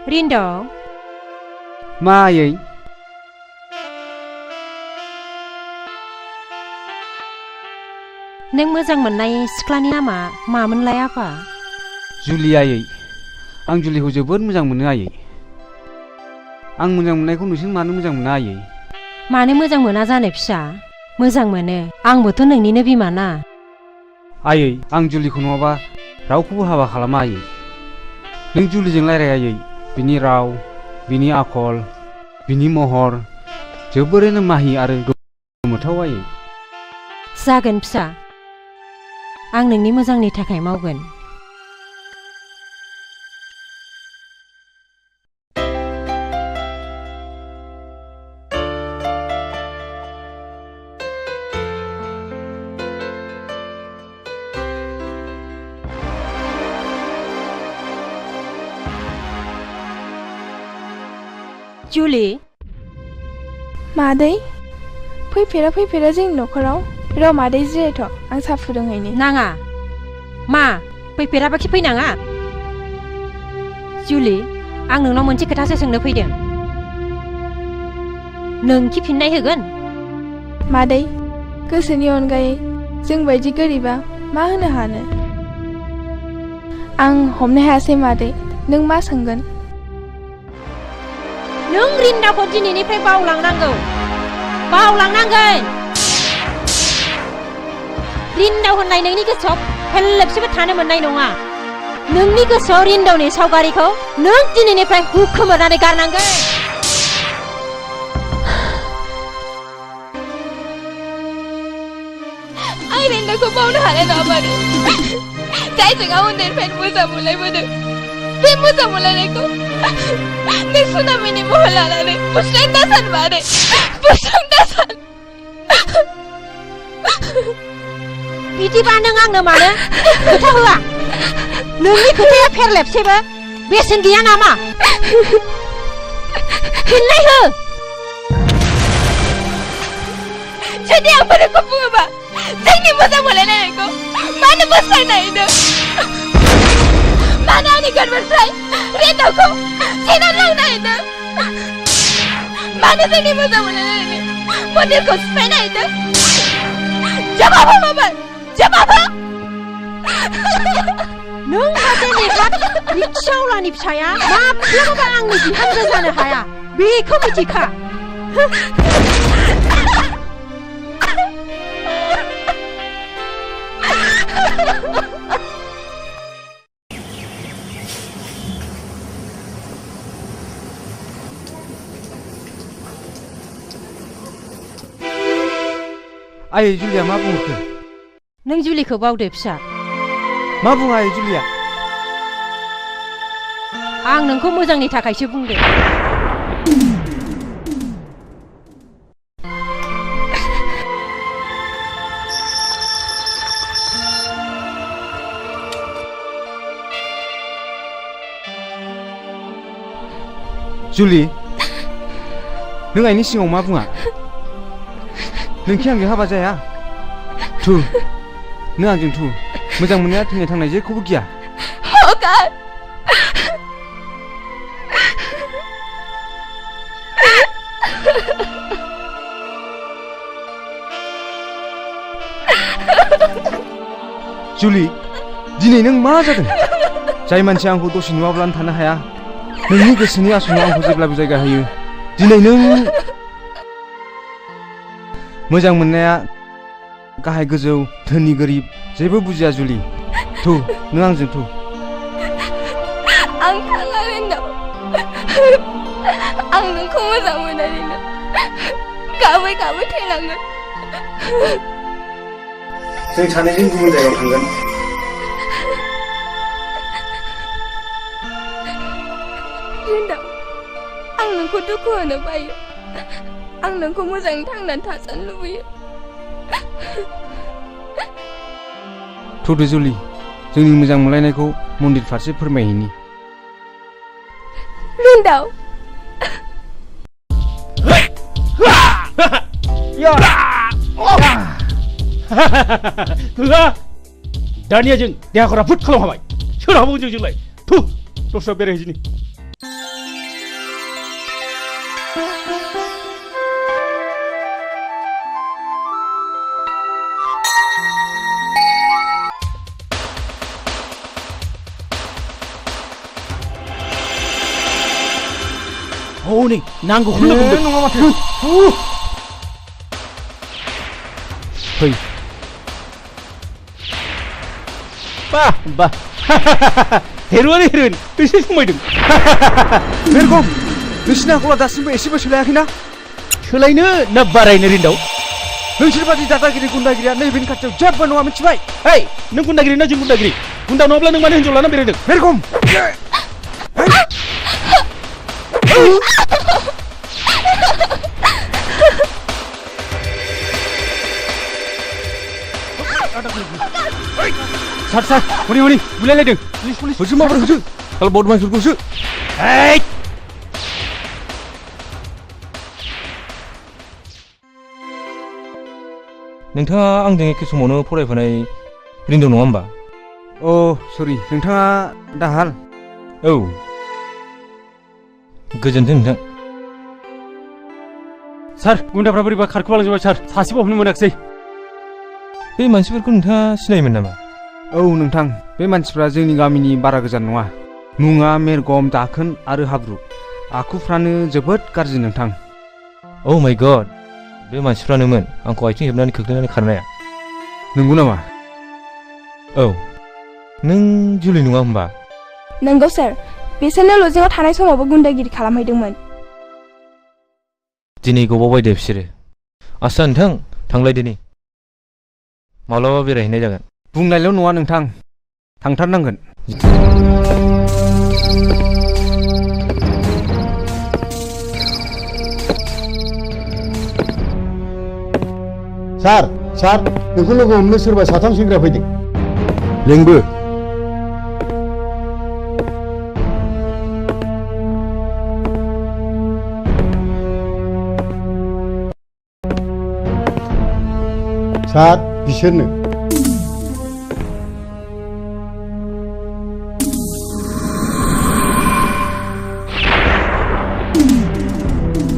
रिन्दाव मा आयै नों मोजां मोननाय सिख्लानि नामा मामोनलाय आफा जुलि आयै आं जुलिखौ जोबोद मोजां मोनो आयै आं मोजां मोननायखौ नोंसोर मानो मोजां मोना आयै मानो मोजां मोना जानो फिसा मोजां मोनो आंबोथ' नोंनिनो बिमा ना आयै आं जुलिखौ नङाबा रावखौबो हाबा खालामा आयै नों जुलिजों रायलाय आयै बिनि राव बिनि आखल बिनि महर जोबोरैनो माहि आरो गोमोथाव आयै जागोन फिसा आं नोंनि मोजांनि थाखाय मावगोन जुलि मादै फैफेरा जोंनि न'खराव र' मादै जिरायथ' आं साहा फुदुंहैनि नाङा मा फैफेराबाखि फैनाङा जुलि आं नोंनाव मोनसे खोथासो सोंनो फैदों नोंखि फिननाय होगोन मादै गोसोनि अनगायै जों बायदि गोरिबा मा होनो हानो आं हमनो हायासै मादै नों मा सोंगोन नों रिन्दाखौ दिनैनिफ्राय बावलांनांगोन रिन्दाव होननाय नोंनि गोसोआव फेरलेबसेबो थानो मोननाय नङा नोंनि गोसोआव रिन्दावनि सावगारिखौ नों दिनैनिफ्राय हुखोमोरनानै गारनांगोन। आं रिन्दावखौ बावनो हानाय नङा माने जायजों आं उन्दैनिफ्रायनो मोजां मोनलायबोदों बे मोजां मोनलायनायखौ नों सुनामिनि महर लानानै बुस्रां दासान माने बुस्रां दासान। बिदिबा नों आंनो मानो खोथा होआ? नोंनि खोथाया फेरलेबसेबो बेसेन गैया नामा? फिननाय हो। जुदि आं फोरखौ बुङोबा जोंनि मोजां मोनलायनायखौ मानो बोस्रांनो हायदों? मानो आंनि गोरबोनिफ्राय रिन्दावखौ सेनानै लांनो हायदों? मानो जोंनि मोजां मोनलायनायनि मन्दिरखौ सिफायनो हायदों? जवाब हो मामोन? जवाब हो। नों सासे नेहाद रिक्सावालानि फिसाया माब्लाबाबो आंनि बिहामजो जानो हाया बेखौ मिथिखा। आयै जुलिया मा बुंखो? नों जुलिखौ बावदो फिसा। मा बुङा आयै जुलिया? आं नोंखौ मोजांनि थाखायसो बुंदों। जुलि नों आइनि सिगाङाव मा बुङा? नोंखि आंजों हाबा जाया? थु नों आंजों थु मोजां मोननाया थैनाय थांनाय जेखौबो गिया। हगार जुलि दिनै नों मा जादों? जाय मानसिया आंखौ दसे नुवाब्लानो थानो हाया नोंनि गोसोनि आसनाव आंखौ जेब्लाबो जायगा होयो दिनै नों मोजां मोननाया गाहाय गोजौ धोनि गोरिब जेबो बुजिया जुलि थु नों आंजों थु। आं थाङा रिन्दाव आं नोंखौ मोजां मोननानैनो गाबै गाबै थैलांगोन। जों सानैजों गुबुन जायगायाव थांगोन। रिन्दाव आं नोंखौ दुखु होनो बायो आं नोंखौ मोजाङै थांनानै थाजानो लुबैयो। थुदो जुलि जोंनि मोजां मोनलायनायखौ मन्दिर फारसे फोरमायहैनि। रिन्दाव दानिया जों देहाखौ राफोद खालामहाबाय सोर हाबावो जोंलाय थु दस्रायाव बेरायहैदिनि। हनै नांगौखौनो बुंदों नङा माथो। फै Bah, bah. Heroin heroin. Beसे समायदों. मेरगम नोंसिनि आखला दासिमबो एसेबो सोलायाखैना? सोलायनो ना बारायनो रिन्दाव? नोंसोर बादि दादागिरि गुन्दागिरिया नैबेनि खाथियाव जेबो नङा मिथिबाय? हेय नों गुन्दागिरि ना जों गुन्दागिरि? गुन्दा नङाब्ला नों मानो हिन्जाव लाना बेरायदों? मेरगम Sar sar, honi honi, bulaylaydın. Polis polis. Hızlı mı hızlı? Kalau bawa masuk hızlı. Hey! नोंथाङा आंजों एखे समावनो फरायफानाय रिन्दाव नङा होमबा? अ सरि नोंथाङा दाहाल? औ गोजोन्थों नोंथां। सार गुन्दाफ्रा बोरैबा खारखोमालांजोबबाय सार सासेबो हमनो मोनाखिसै। बे मानसिफोरखौ नोंथाङा सिनायोमोन नामा? औ नोंथां बे मानसिफ्रा जोंनि गामिनि बारा गोजान नङा। मुङा मेरगम दाखोन आरो हाब्रु आखुफ्रानो जोबोद गाज्रि नोंथां। औ माय गड बे मानसिफ्रानोमोन आंखौ आथिं हेबनानै खोख्लैनानै खारनाया। नंगौ नामा? औ नों जुलि नङा होमबा? नंगौ सार बिसोरनो लजिंआव थानाय समावबो गुन्दागिरि खालामहैदोंमोन दिनै गबावबाय दे बिसोरो आस्सा नोंथां थांलायदोनि माब्लाबा बेरायहैनाय जागोन बुंनायल' नङा नोंथां थांथारनांगोन सार सार नोंखौ लोगो हमनो सोरबा साथाम सेंग्रा फैदों लेंबो सार बिसोरनो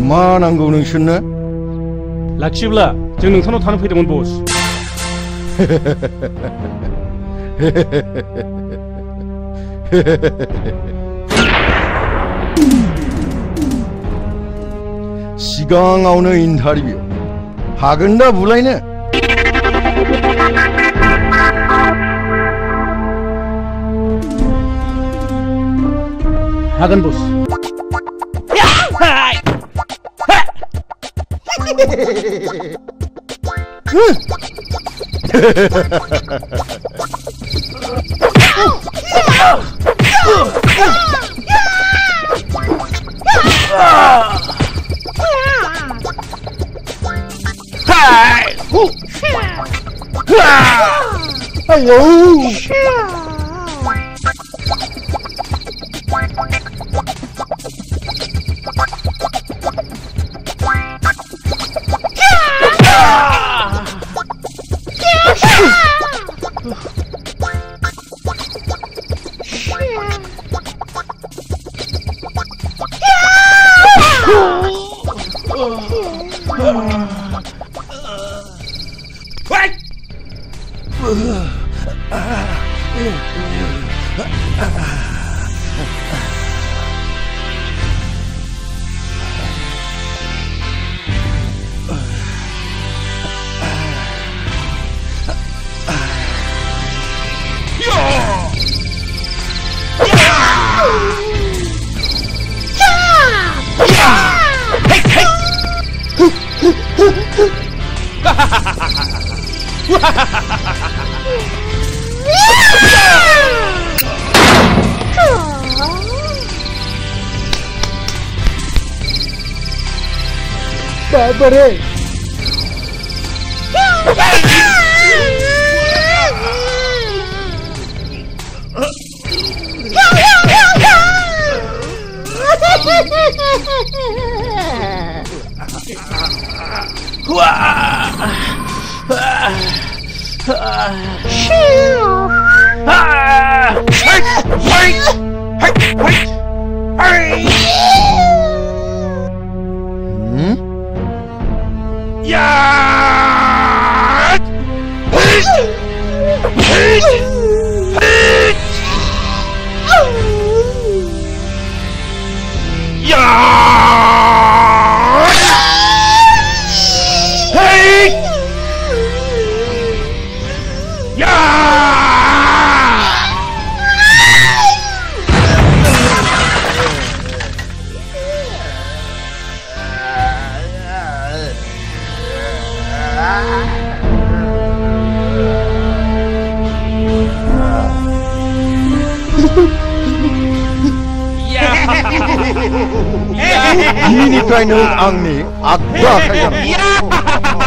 मा नांगौ नोंसोरनो लाखियोब्ला जों नोंथांनाव थानो फैदोंमोन बस सिगाङावनो इन्टारभिउ हागोन दा बुलायनो हागोन बस बाबरे दिनैनिफ्राय नों आंनि आग्दा आखाइ जानांगौ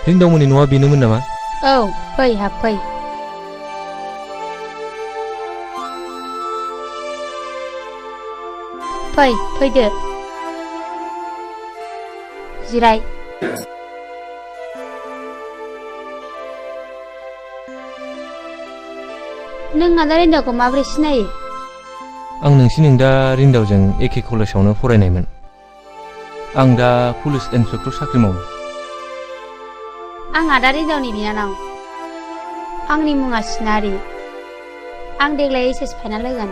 रिंदावमोननि न'आ बेनोमोन नामा औ फै हाबफै फै फैदो जिराय नों आदा रिन्दावखौ माबोरै सिनायो आं नोंसिनि दा रिन्दावजों एखे कलेजावनो फरायनायमोन आं दा पुलिस इन्सपेक्टर साख्रि मावो आं आदा रिन्दावनि बिनानाव आंनि मुङा सिनारि आं देग्लाय एचएस फाइनाल होगोन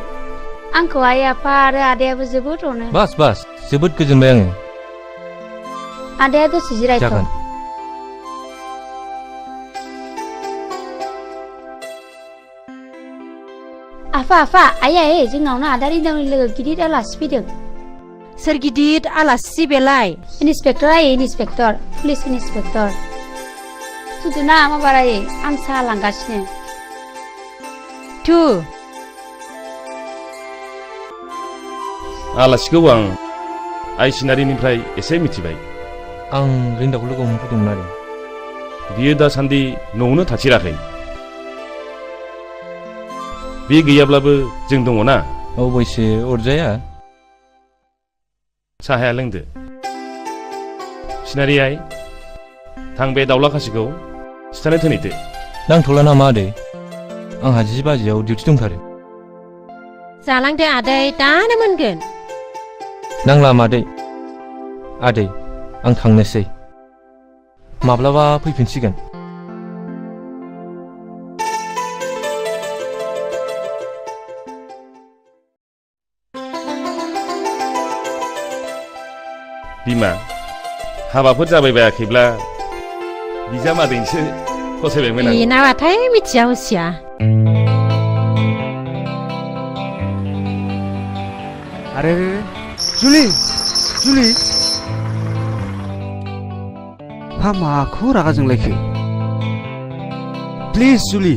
आंखौ आइ आफा आरो आदायाबो जोबोद अनो बास जोबोद गोजोनबाय आङो आदाया दसे जिरायथ' जागोन आफा आइ जोंनावनो आदा रिन्दावनि लोगो गिदिर आलासि फैदों सोर गिदिर आलासि बेलाय इन्सपेक्टर इन्सपेक्टर पुलिस इन्सपेक्टर थुदुना माबारायै आं साहा लांगासिनो थु आलासिखौ आं आइ सिनारिनिफ्राय एसे मिथिबाय आं रिन्दावखौ लोगो हमनो फैदोंमोन आरो बियो दासान्दि न'आवनो थाथिराखै बे गैयाब्लाबो जों दङ ना अबयसे अरजाया साहाया लोंदो सिनारि आइ थां बे दाउला खासिखौ सिथानो थोनैदो नांथ'ला नामा आदै आंहा 10 बाजियाव डिउटि दंथारो जालांदो आदै दानो मोनगोन नांला मादै आदै आं थांनोसै माब्लाबा फैफिनसिगोन बिमा हाबाफोर जाबाय बायाखैब्ला बिजामादैसो फसायबायमोन आं बेनाबाथाय मिथिया हसिया अरे जुलि हा माखौ रागा जोंलायखो प्लिज जुलि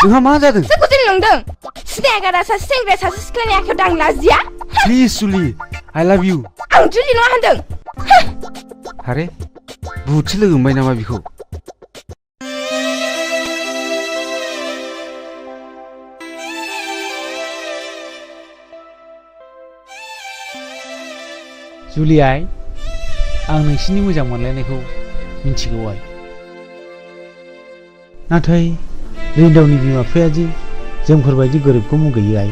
नोंहा मा जादों सोरखौ जों नंदों सिनायगारा सासे सेंग्राया सासे सिख्लानि आखायाव दांलाजिया प्लिज जुलि आइ लाभ इउ आं जुलि नङा होनदों अरे बुहुदसो लोगो मोनबाय नामा बिखौ जुलि आइ आं नोंसिनि मोजां मोनलायनायखौ मिन्थिगौ आइ नाथाय रिन्दावनि बिमा बिफाया दि जोंफोरबायदि गोरिबखौ मुगैयो आइ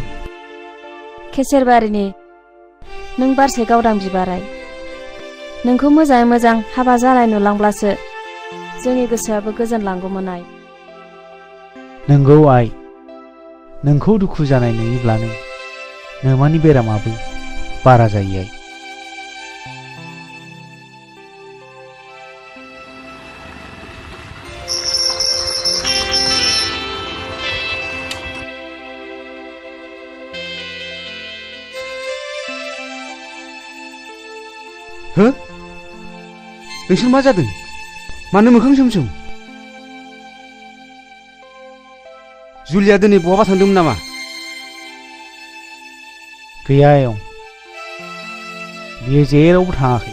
केसेरबारिनि नों बारसे गावदां बिबाराय नोंखौ मोजाङै मोजां हाबा जानाय नुलांब्लासो जोंनि गोसोआबो गोजोनलांगौमोन आइ नंगौ आइ नोंखौ दुखु जानाय नुयोब्लानो नोमानि बेरामाबो बारा जायो आइ हो नोंसोर मा जादों मानो मोखां सोमसोम जुलिया दिनै बहाबा थांदोंमोन नामा गैया आयं बियो जेरावबो थाङाखै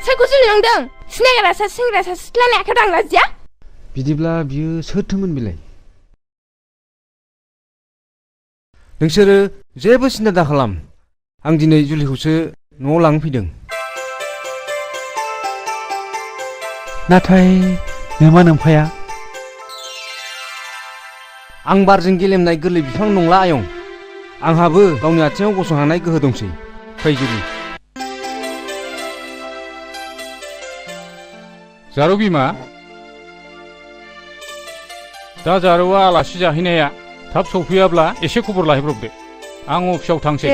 सोरखौ जुलि नंदों सिनायगारा सासे सेंग्राया सासे सिख्लानि आखायाव दांलाजिया बिदिब्ला बियो सोरथोमोन बिलाय नोंसोरो जेबो सिन्था दाखालाम आं दिनै जुलिखौसो न'आव लांनो फैदों नाथाय नोमा नोम्फाया आं बारजों गेलेमनाय गोरलै बिफां नंला आयं आंहाबो गावनि आथिङाव गसंहानाय गोहो दंसै फै जुलि जारौ बिमा दा जारौआ आलासि जाहैनाया थाब सौफैयाब्ला एसे खबर लाहैब्रबदो आं अफिसाव थांसै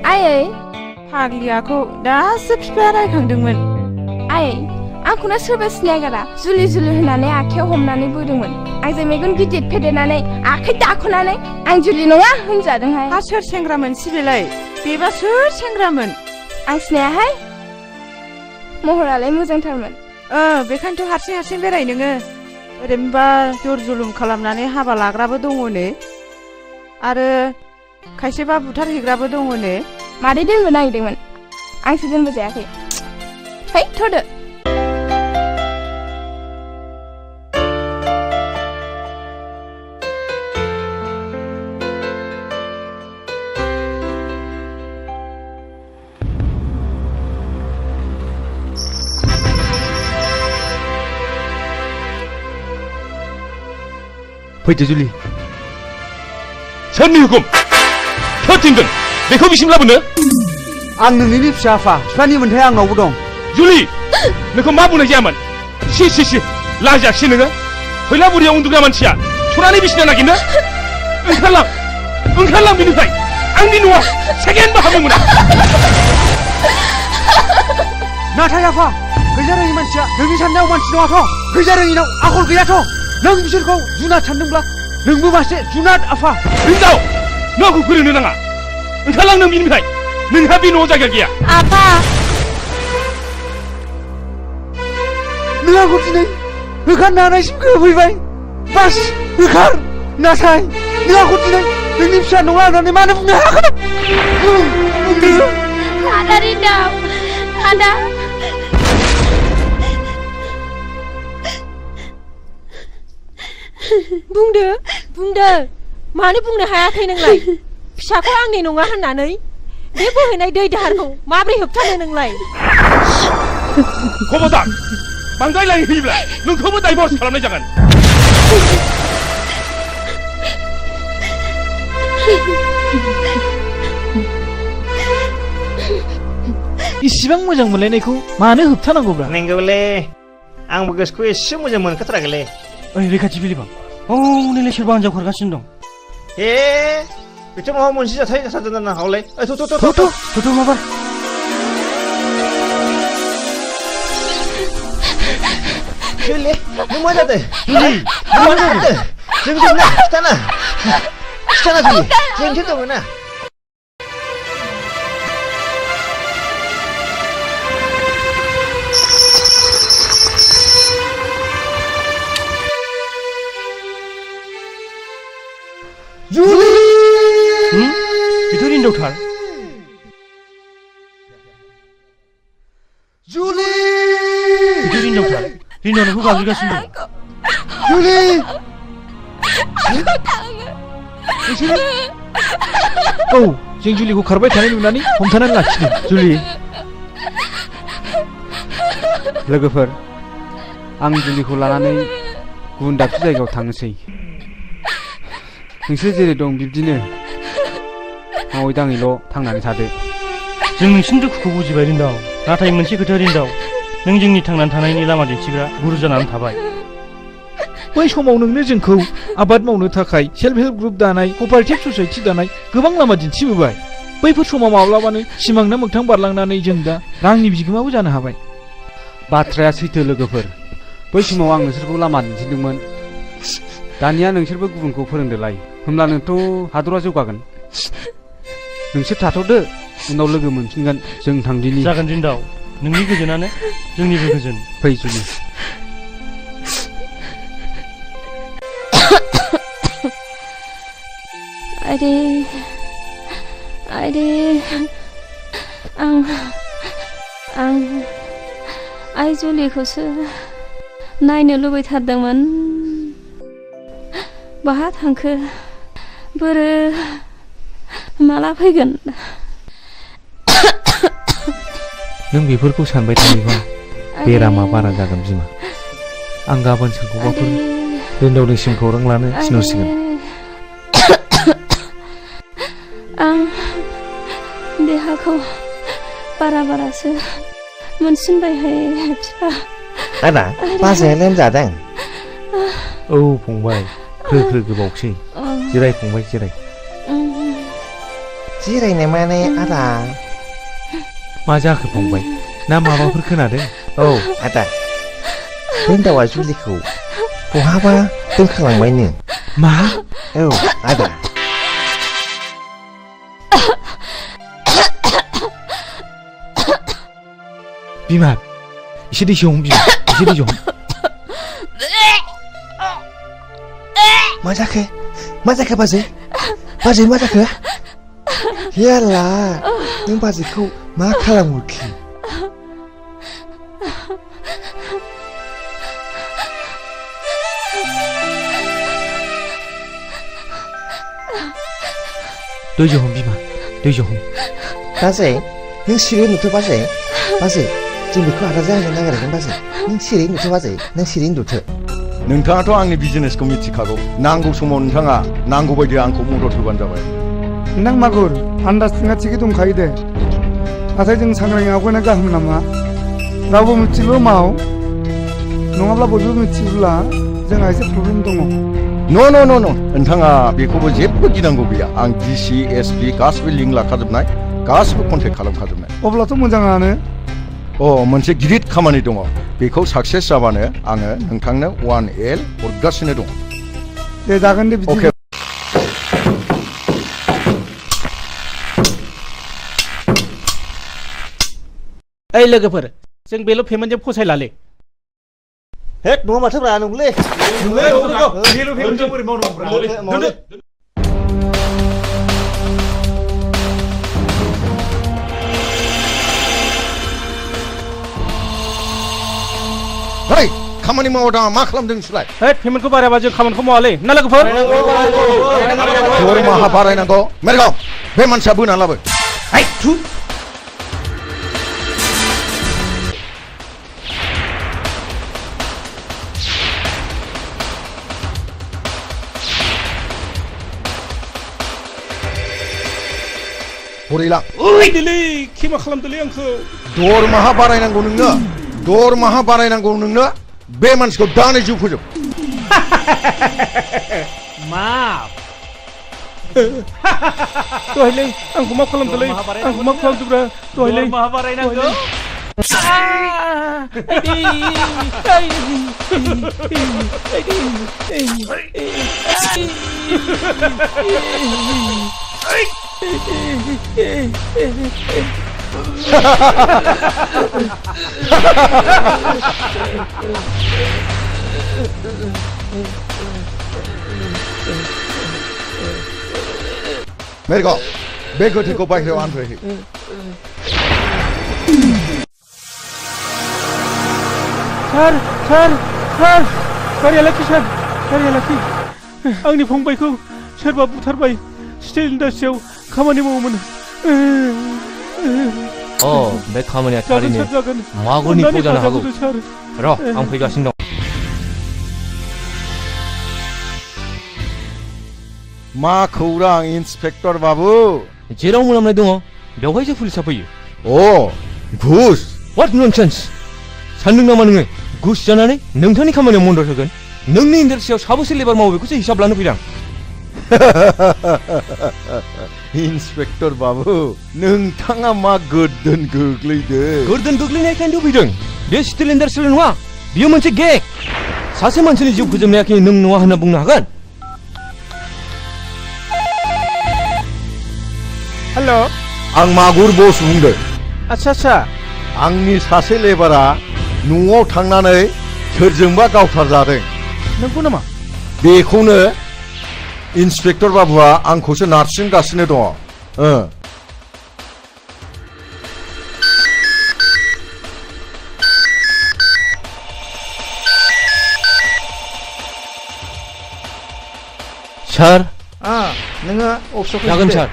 आयै फाग्लियाखौ दासो बिफाया रायखांदोंमोन आयै आंखौनो सोरबा सिनायगारा जुलि होनानै आखायाव हमनानै बोदोंमोन आंजों मेगन गिदिर फेदेरनानै आखाइ दाख'नानै आं जुलि नङा होनजादोंहाय हा सोर सेंग्रामोन सिबिलाय बेबा सोर सेंग्रामोन आं सिनायाहाय महरालाय मोजांथारमोन बेखायनोथ' हारसिं बेराय नोङो ओरैनोबा जर जुलुम खालामनानै हाबा लाग्राबो दङनो आरो खायसेबा बुथारहैग्राबो दङनो मादै दोनबो नागिरदोंमोन आंसो दोनबो जायाखै है थ'दो फैदो जुलि सोरनि हुकुम सोर थिनदों बेखौ बिसिम लाबोनो आं नोंनि फिसा आफा बिफानि मोन्थाया आंनावबो दं जुलि नोंखौ मा बुंनाय जायामोन सि लाजियाखिसै नोङो फैला बुरिया उन्दुग्रा मानसिया खुनानै बिसिना नागिरनो ओंखारलां बिनिफ्राय आंनि न'आव सेकेन्डबो हाबनो मोना नाथाय आफा गैजा रोङि मानसिया नोंनि साननायाव मानसि नङाथ' गैजा रोङिनाव आखल गैयाथ' नों बिसोरखौ जुनाद सानदोंब्ला नोंबो मासे जुनाद आफा हिनजाव नों आंखौ फोरोंनो नाङा ओंखारलां नों बिनिफ्राय नोंहा बे न'आव जायगा गैया आफा नों आंखौ दिनै होखारनो हानायसिम गोहोफैबाय बास होखार नाथाय नों आंखौ दिनै नोंनि फिसा नङा होननानै मानो बुंनो हायाखै आदा रिन्दाव आदा बुंदो मानो बुंनो हायाखै नोंलाय फिसाखौ आंनि नङा होननानै बे बोहैनाय दै दाहारखौ माब्रै होबथानो नोंलाय खबरदार बांद्राय लाइन होयोब्ला नोंखौबो डाइभर्स खालामनाय जागोन इसिबां मोजां मोनलायनायखौ मानो होबथानांगौब्रा नंगौलै आंबो गोसोखौ एसे मोजां मोनखाथाराखैलै ओइ रैखाथि बिलिबां नैलाय सोरबा हिनजाव खारगासिनो दं ए बेथ' माबा मोनसे जाथाय जाथारदों जानो हागौलै थ' माबा जुलि नों मा जादों जुलि मा जादों जों ना खिथाना जुलि जोंथ' दङ ना जुलि बेथ' रिन्दावथार जुलि बेथ' रिन्दावथार रिन्दाव नोंखौ गाबज्रिगासिनो दं जुलि औ जों जुलिखौ खारबाय थानाय नुनानै हमथानानै लाखिदों जुलि लोगोफोर आं जुलिखौ लानानै गुबुन दाबसे जायगायाव थांनोसै नोंसोर जेरै दं बिब्दिनो मावै दाङैल' थांनानै थादो जों नोंसिनि दुखुखौ बुजिबाय रिन्दाव नाथाय मोनसे खोथा रिन्दाव नों जोंनि थांनानै थानायनि लामा दिन्थिग्रा गुरु जानानै थाबाय बै समाव नोंनो जोंखौ आबाद मावनो थाखाय सेल्फ हेल्प ग्रुप दानाय कपारेटिभ ससाइटि दानाय गोबां लामा दिन्थिबोबाय बैफोर समाव माब्लाबानो सिमांना मोगथां बारलांनानै जों दा रांनि बिगोमाबो जानो हाबाय बाथ्राया सैथो लोगोफोर बै समाव आं नोंसोरखौ लामा दिन्थिदोंमोन दानिया नोंसोरबो गुबुनखौ फोरोंदोलाय होमब्लानोथ' हादरा जौगागोन नोंसोर थाथ'दो उनाव लोगो मोनफिनगोन जों थांदिनि जागोन रिन्दाव नोंनि गोजोनानो जोंनिबो गोजोन फै जुलि आइदे आं आइ जुलिखौसो नायनो लुबैथारदोंमोन बहा थांखो बोरो माला फैगोन नों बेफोरखौ सानबाय थायोबा बेरामा बारा जागोन बिमा आं गाबोन सोरखौबाफोर रिन्दावनिसिम खौरां लानो थिनहरसिगोन आं देहाखौ बारासो मोनसिनबायहाय बिफा आदा बाजाया लोमजादों औ फंबाय ख्रो गोबावसै जिराय फंबाय जिराय जिरायनाय माने आदा मा जाखो फंबाय ना माबाफोर खोनादों औ आदा रिन्दावा जुलिखौ बहाबा दोनखालांबायनो मा औ आदा बिमा एसे दै हम बिमा एसे दै हम मा जाखो बाजै मा जाखो याला नों बाजैखौ मा खालामहरखो दै हम बिमा दै हम बाजै नों सिरि नुथो बाजै जों बेखौ आदा जाहोनो नागिरदों बाजै नों सिरि नुथो बाजै नों सिरि नुथो नोंथाङाथ' आंनि बिजनेसखौ मिथिखागौ नांगौ समाव नोंथाङा नांगौ बायदि आंखौ मदद होबानो जाबाय नोंथां मागुर आन्दाजथिङा थिगै दंखायो दे नाथाय जों सांग्राङै आवगायनाया गाहाम नामा रावबो मिथिगौ माव नङाब्ला बयबो मिथियोब्ला जोंहा एसे प्रब्लेम दङ न' नोंथाङा बेखौबो जेबो गिनांगौ गैया आं डिसि एसपि गासिबो लिंक लाखाजोबनाय गासिबो कन्टेक्ट खालामखाजोबनाय अब्लाथ' मोजाङानो मोनसे गिदिर खामानि दङ बेखौ साक्सेस जाबानो आङो नोंथांनो 1L हरगासिनो दङ दे जागोन दे बिदि ओइ लोगोफोर जों बेल' पेमेन्टजों फसायलालै हेक नङा माथोब्रा नंगौलै खामानि मावा दाङा मा खालामदों नोंसोरलाय पेमेन्टखौ बारायबा जों खामानिखौ मावालै ना लोगोफोर दरमाहा बारायनांगौ मेरगाव बे मानसिया बोना लाबो हरैला दिलै खेमा खालामदोलै आंखौ दरमाहा बारायनांगौ नोंनो दरमाहा बारायनांगौ नोंनो बे मानसिखौ दानो जिउ फोजोब मा दहायलै आंखौ मा खालामदोलै आंखौ मा खालामदोब्रा दहायलै मा बारायनांगौ मेरगाव बे गोथैखौ बाहेरायाव आनफैहै सार गारिया लाखि सार गारिया लाखि आंनि फंबायखौ सोरबा बुथारबाय स्टिल इन्डास्ट्रियाव खामानि मावोमोन बे खामानिया थारैनो मागुरनिखौ जानो हागौ र' आं फैगासिनो दं मा खौरां इन्सपेक्टर बाबु जेराव मोनामनाय दङ बेवहायसो पुलिसा फैयो घुस व्हाट ननसेन्स सानदों नामा नोङो घुस जानानै नोंथांनि खामानियाव मदद होगोन नोंनि इन्डास्ट्रियाव साबेसे लेबार मावो बेखौसो हिसाब लानो फैदों इन्सपेक्टर बाबु नोंथाङा मा गोर्दोन गोग्लैदों गोर्दोन गोग्लैनायखायनोथ' फैदों बे स्टिल इन्डास्ट्रियल नङा बियो मोनसे गें सासे मानसिनि जिउ फोजोबनायाखि नों नङा होनना बुंनो हागोन हेल' आं मागुर बस बुंदों आच्छा आंनि सासे लेबारा न'आव थांनानै सोरजोंबा गावथारजादों नंगौ नामा बेखौनो इन्सपेक्टर बाबुआ आंखौसो नारसिनगासिनो दङ सार नोङो अफिसाव जागोन सार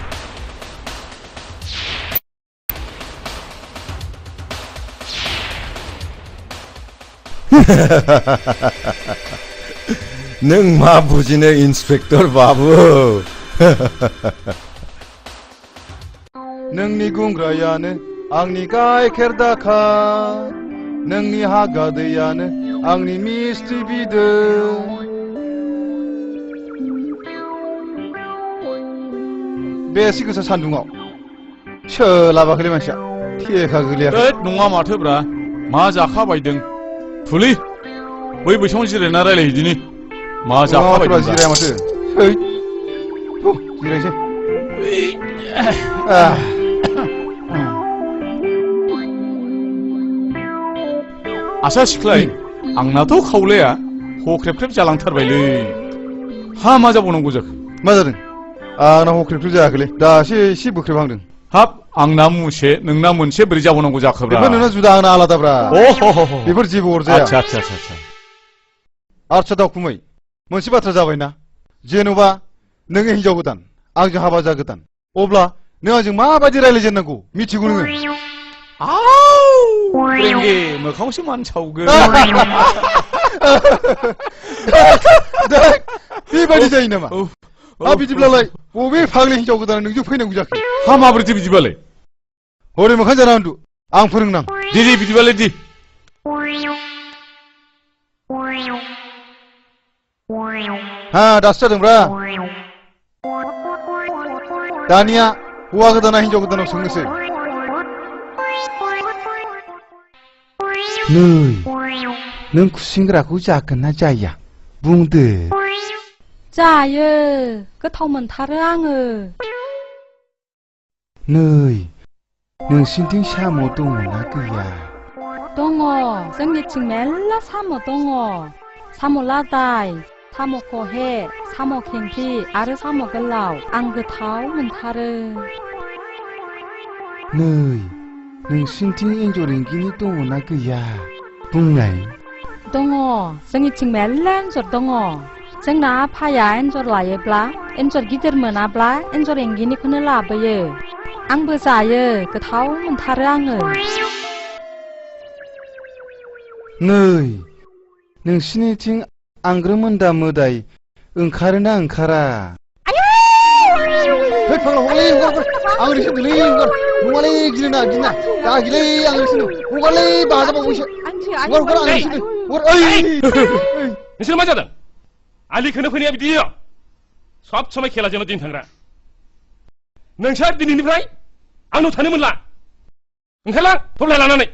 नों मा बुजिनो इन्सपेक्टर बाबु नोंनि गुंग्रायानो आंनि गाइखेर दाखा नोंनि हागादैयानो आंनि मिस्टि बिदै बेसे गोसा सान्दुङाव सोलाबाखैलै मानसिया थेखा गोलैयाखै नङा माथोब्रा मा जाखाबायदों फुलि बै बैसाङाव जिरायना रायलायहैदिनि मा जाखाबायदों जिराया माथो जिरायसै आसा सिख्लाय आंनाथ' खावलाया हख्रेबख्रेब जालांथारबायलै हा मा जाबावनांगौ जाखो मा जादों आंना हख्रेबख्रेब जायाखैलै दासो एसे बोख्रेबहांदों हाब आंना मुसे नोंना मोनसे बोरै जाबावनांगौ जाखोब्रा बेफोर नोंना जुदा आंना आलादाब्रा बेफोर जेबो अरजाया आच्छा दावखुमै मोनसे बाथ्रा जाबायना जेन'बा नोङो हिनजाव गोदान आंजों हाबा जागोदान अब्ला नों आंजों माबायदि रायज्लायजेननांगौ मिथिगौ नोङो मोखांसो मान सावगोन बेबायदि जायो नामा बिदिब्लालाय बबे फाग्लि हिनजाव गोदाना नोंजों फैनांगौ जाखो हा माबोरैथो बिदिबालाय हरै मोखां जाना उन्दु आं फोरोंनां दे बिदिबालाय दे हा दासो जादोंब्रा दानिया हौवा गोदाना हिनजाव गोदानाव सोंनोसै नै नों खुसेंग्राखौ जागोन ना जाया बुंदो जायो गोथाव मोनथारो आङो नै नोंसिनिथिं साम' दङना गैया दङ जोंनिथिं मेल्ला साम' दङ साम' लादाय साम' खहे साम' खेंख्रि आरो साम' गोलाव आं गोथाव मोनथारो नै नोंसिनिथिं एन्जर एंगिनि दङना गैया बुंनाय दङ जोंनिथिं मेल्ला एन्जर दङ जोंना आफाया एन्जर लायोब्ला एन्जर गिदिर मोनाब्ला एन्जर एंगिनिखौनो लाबोयो आंबो जायो गोथाव मोनथारो आङो नै नोंसिनिथिं आंग्रोमोन्दा मोदाय ओंखारोना ओंखारा है फाग्ला हगारलै हगार आं ओरैसो होनदोंलै हगार नङालै गिना दा गिलै आं ओरैसो होनदों हगारलै बाजाबावबायसो हगार हगार आं ओरैसो होनदों हगार ओइ नोंसोर मा जादों आलिखौनो फैनाया बिदि सब समाय खेलाजोंनो दिन थांग्रा नोंसोर दिनैनिफ्राय आंनाव थानो मोनला ओंखारलां थब्लाय लानानै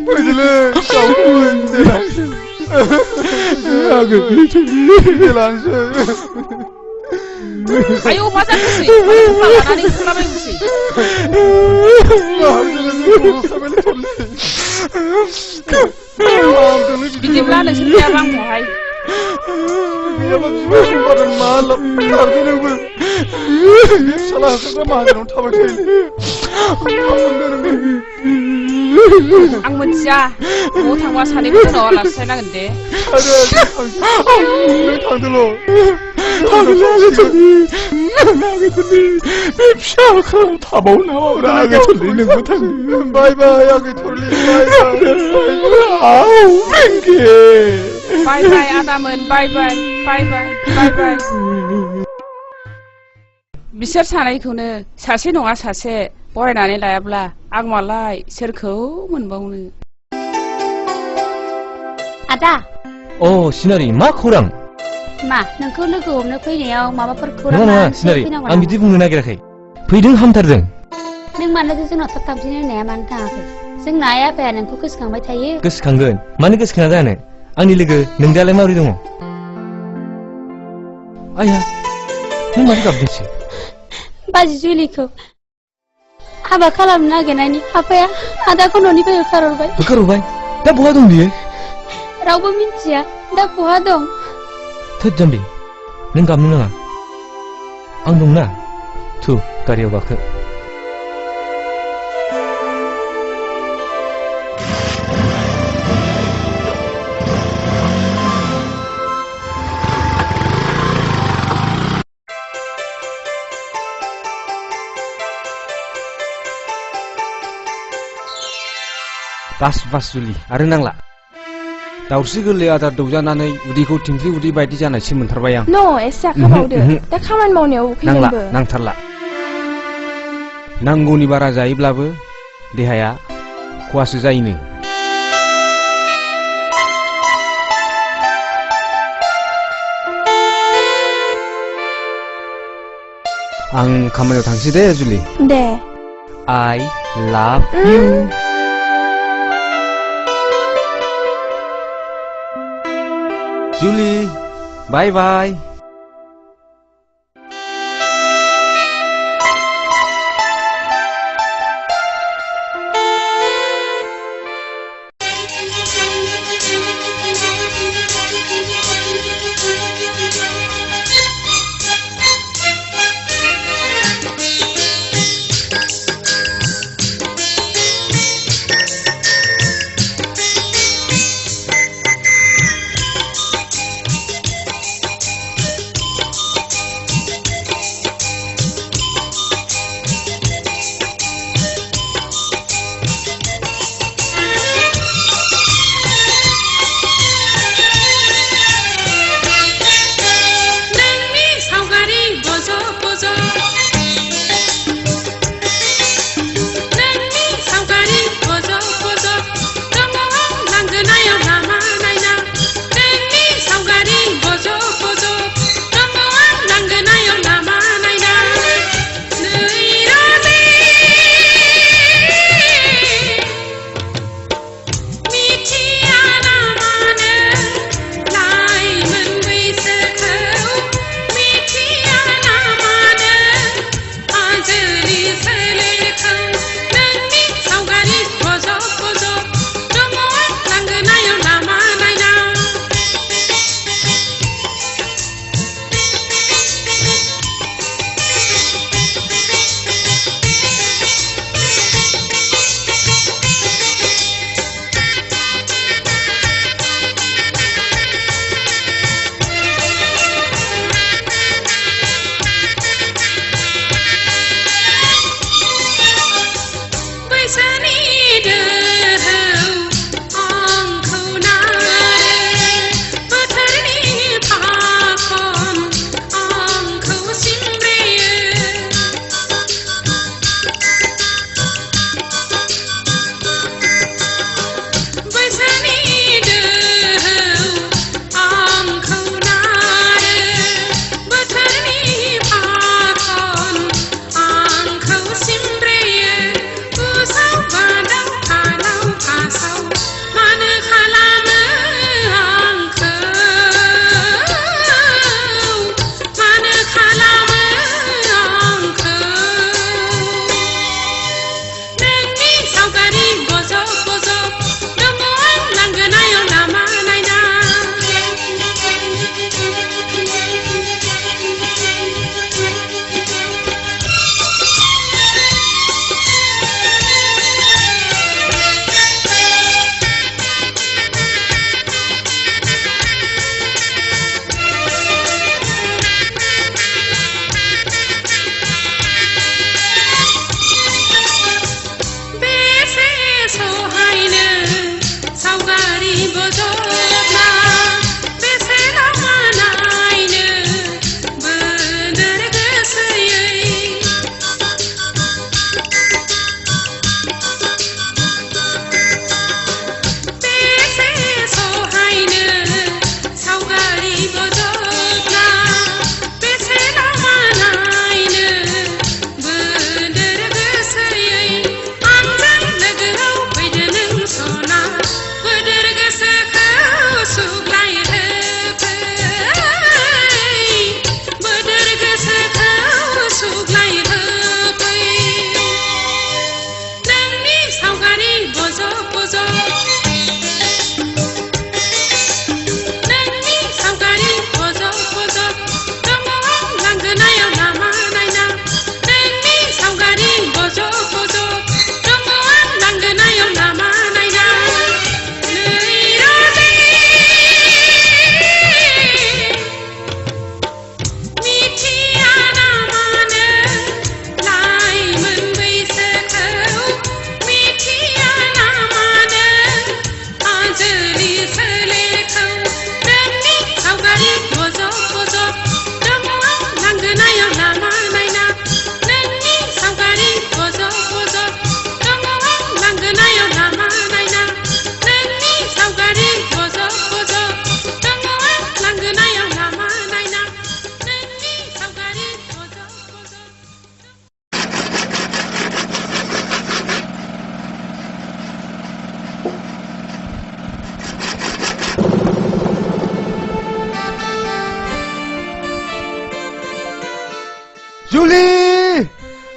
Bagaimana kamu aku langsung. Ayo masa sih, mana nih selama ini sih? Bikin mana sih dia bang hai? Dia masih badan malam, tapi nih salah satu mahal tahu Ang mensia, mau thằng qua sani cũng nó là sai năng thế. Thằng đó lo. 맵샤 그럼 다 먹나와 아게 돌리는 거다 바이바이 아게 돌리 바이바이 아우 맹게 Bye bye Adam은 bye bye bye bye bye bye. बिसोर सानैखौनो सासे नङा सासे बरायनानै लायाब्ला आं मालाय सोरखौ मोनबावनो आदा अ सिनारि मा खौरां मा नोंखौ लोगो हमनो फैनायाव माबाफोर खौरां नङा सिनारि आं बिदि बुंनो नागिराखै फैदों हामथारदों नों मानोथो जोंनाव थाब थाबसिन होनाया मानो थाङाखै जोंना आइ आफाया नोंखौ गोसोखांबाय थायो गोसोखांगोन मानो गोसोखाङा जानो आंनि लोगो नोंदालाय माबोरै दङ आया नों मानो गाबदोंसै बाजि जुलिखौ हाबा खालामनो नागिरनायनि आफाया आदाखौ न'निफ्राय होखारहरबाय दा बहा दं बियो रावबो मिन्थिया दा बहा दं थोद जाम्बि नों गाबनो नाङा आं दंना थु गारियाव गाखो बास जुलि आरो नांला दाउस्रि गोरलै आदार दौजानानै उदैखौ थिंख्लि उदै बायदि जानायसो मोनथारबाय आं न' एसे आखाइ मावदो दा खामानि मावनायाव नांला नांथारला नांगौनि बारा जायोब्लाबो देहाया खहासो जायोनो आं खामानियाव थांसै दे जुलि दे I love you Julie, bye bye.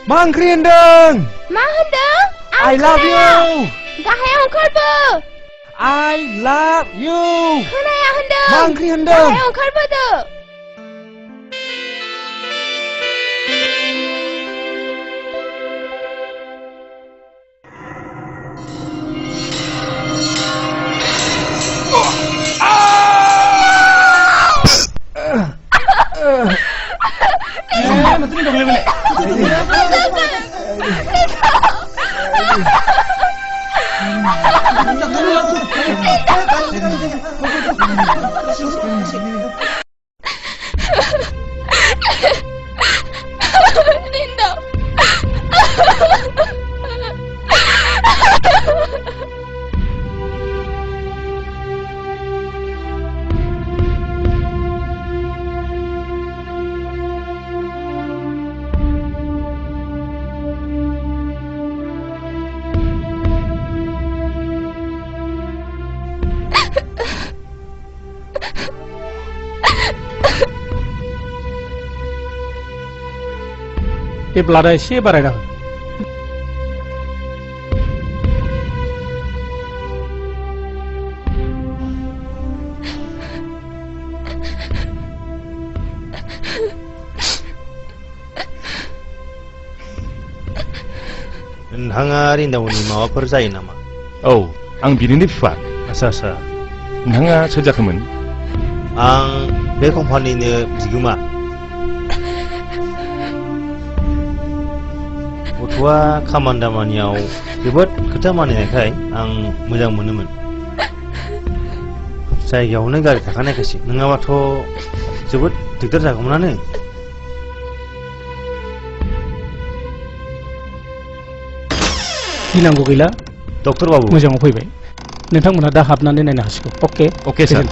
मा ओंख्रि होनदों? मा होनदों? I love you. गाहायाव ओंखारबो। I love you. खोनाया होनदों। मा ओंख्रि होनदों? गाहायाव ओंखारबोदो। बे ब्लाडा एसे बारायना हो नोंथाङा रिन्दावनि माबाफोर जायो नामा? औ आं बिनिनो बिफा। आच्छा नोंथाङा सोर जाखोमोन? आं बे कम्पानिनो बिगोमा। गथ'आ खामानि दामानियाव जोबोद खोथा मानिनायखाय आं मोजां मोनोमोन। जायगायावनो गारि थाखानायखायसो, नङाबाथ' जोबोद दिगदार जागौमोनानो। गिनांगौ गैला डक्टर बाबु, मोजाङाव फैबाय। नोंथांमोनहा दा हाबनानै नायनो हासिगौ। अके सार।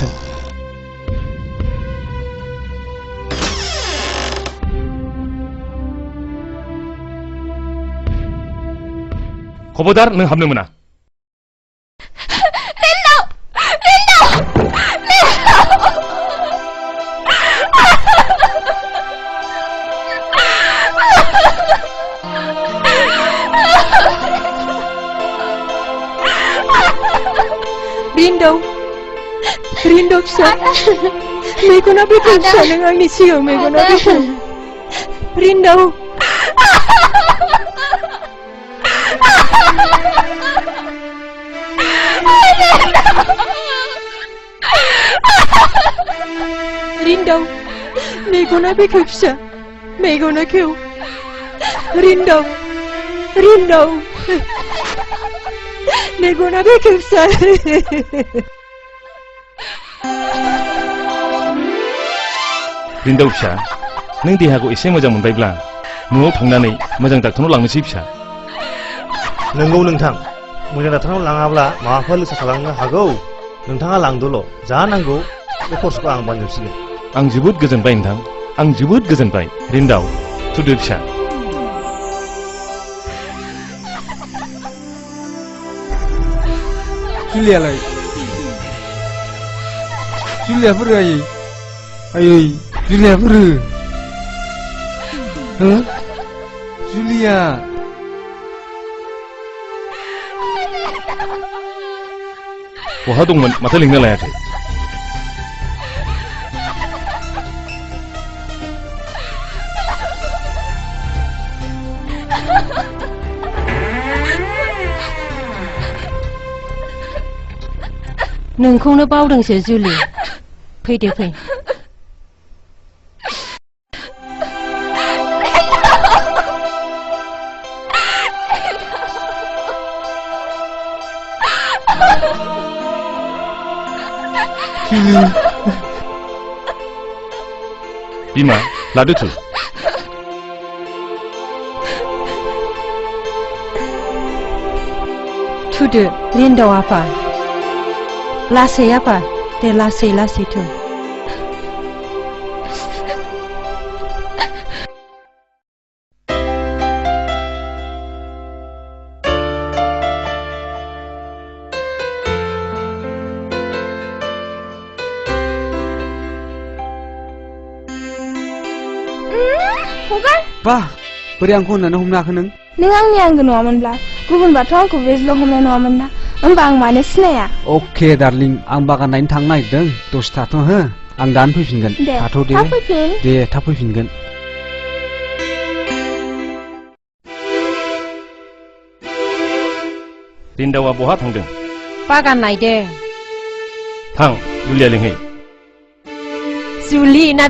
खबरदार नों हाबनो मोना। रिन्दाव फिसा मेगना बेखेव फिसा, नों आंनि सिगाङाव मेगना बेखेव। रिन्दाव रिन्दाव मेगना बेखेव फिसा, मेगना खेव। रिन्दाव मेगना बेखेव फिसा। रिन्दाव फिसा, नों देहाखौ एसे मोजां मोनबायब्ला न'आव थांनानै मोजां डाक्टरनाव लांनोसै फिसा। नंगौ नोंथां, मोजां डाक्टरनाव लाङाब्ला माबाफोर लोगो खालामनो हागौ। नोंथाङा लांदोल', जा नांगौ बे खरसखौ आं बानजोबसिगोन। आं जोबोद गोजोनबाय नोंथां, आं जोबोद गोजोनबाय। रिन्दाव थुदो फिसा। जुलियालाय जुलियाफोर आयै आयै जुलियाफोर हो जुलिया बहा दंमोन माथो लिंनो लायाखै? नोंखौनो बावदोंसो जुलि। फैदो फै। बिमा लादो थु। थुदो रिन्दाव आफा। लासै आफा, दे लासै लासै थु। Ba, बोरै आंखौ होननानै हमनो हाखो नों नों आंनि आंगो नङामोनब्ला गुबुनबाथ' आंखौ बेजल' हमनाय नङामोन ना होमबा आं मानो सिनाया अके डार्लिं आं बागान नायनो थांनो नागिरदों दसे थाथ' हो आं दानो फैफिनगोन दे थाथ' दे थाब फैफिन दे थाब फैफिनगोन रिन्दावा बहा थांदों बागान नायदों थां जुलिया लिंहै जुलि ना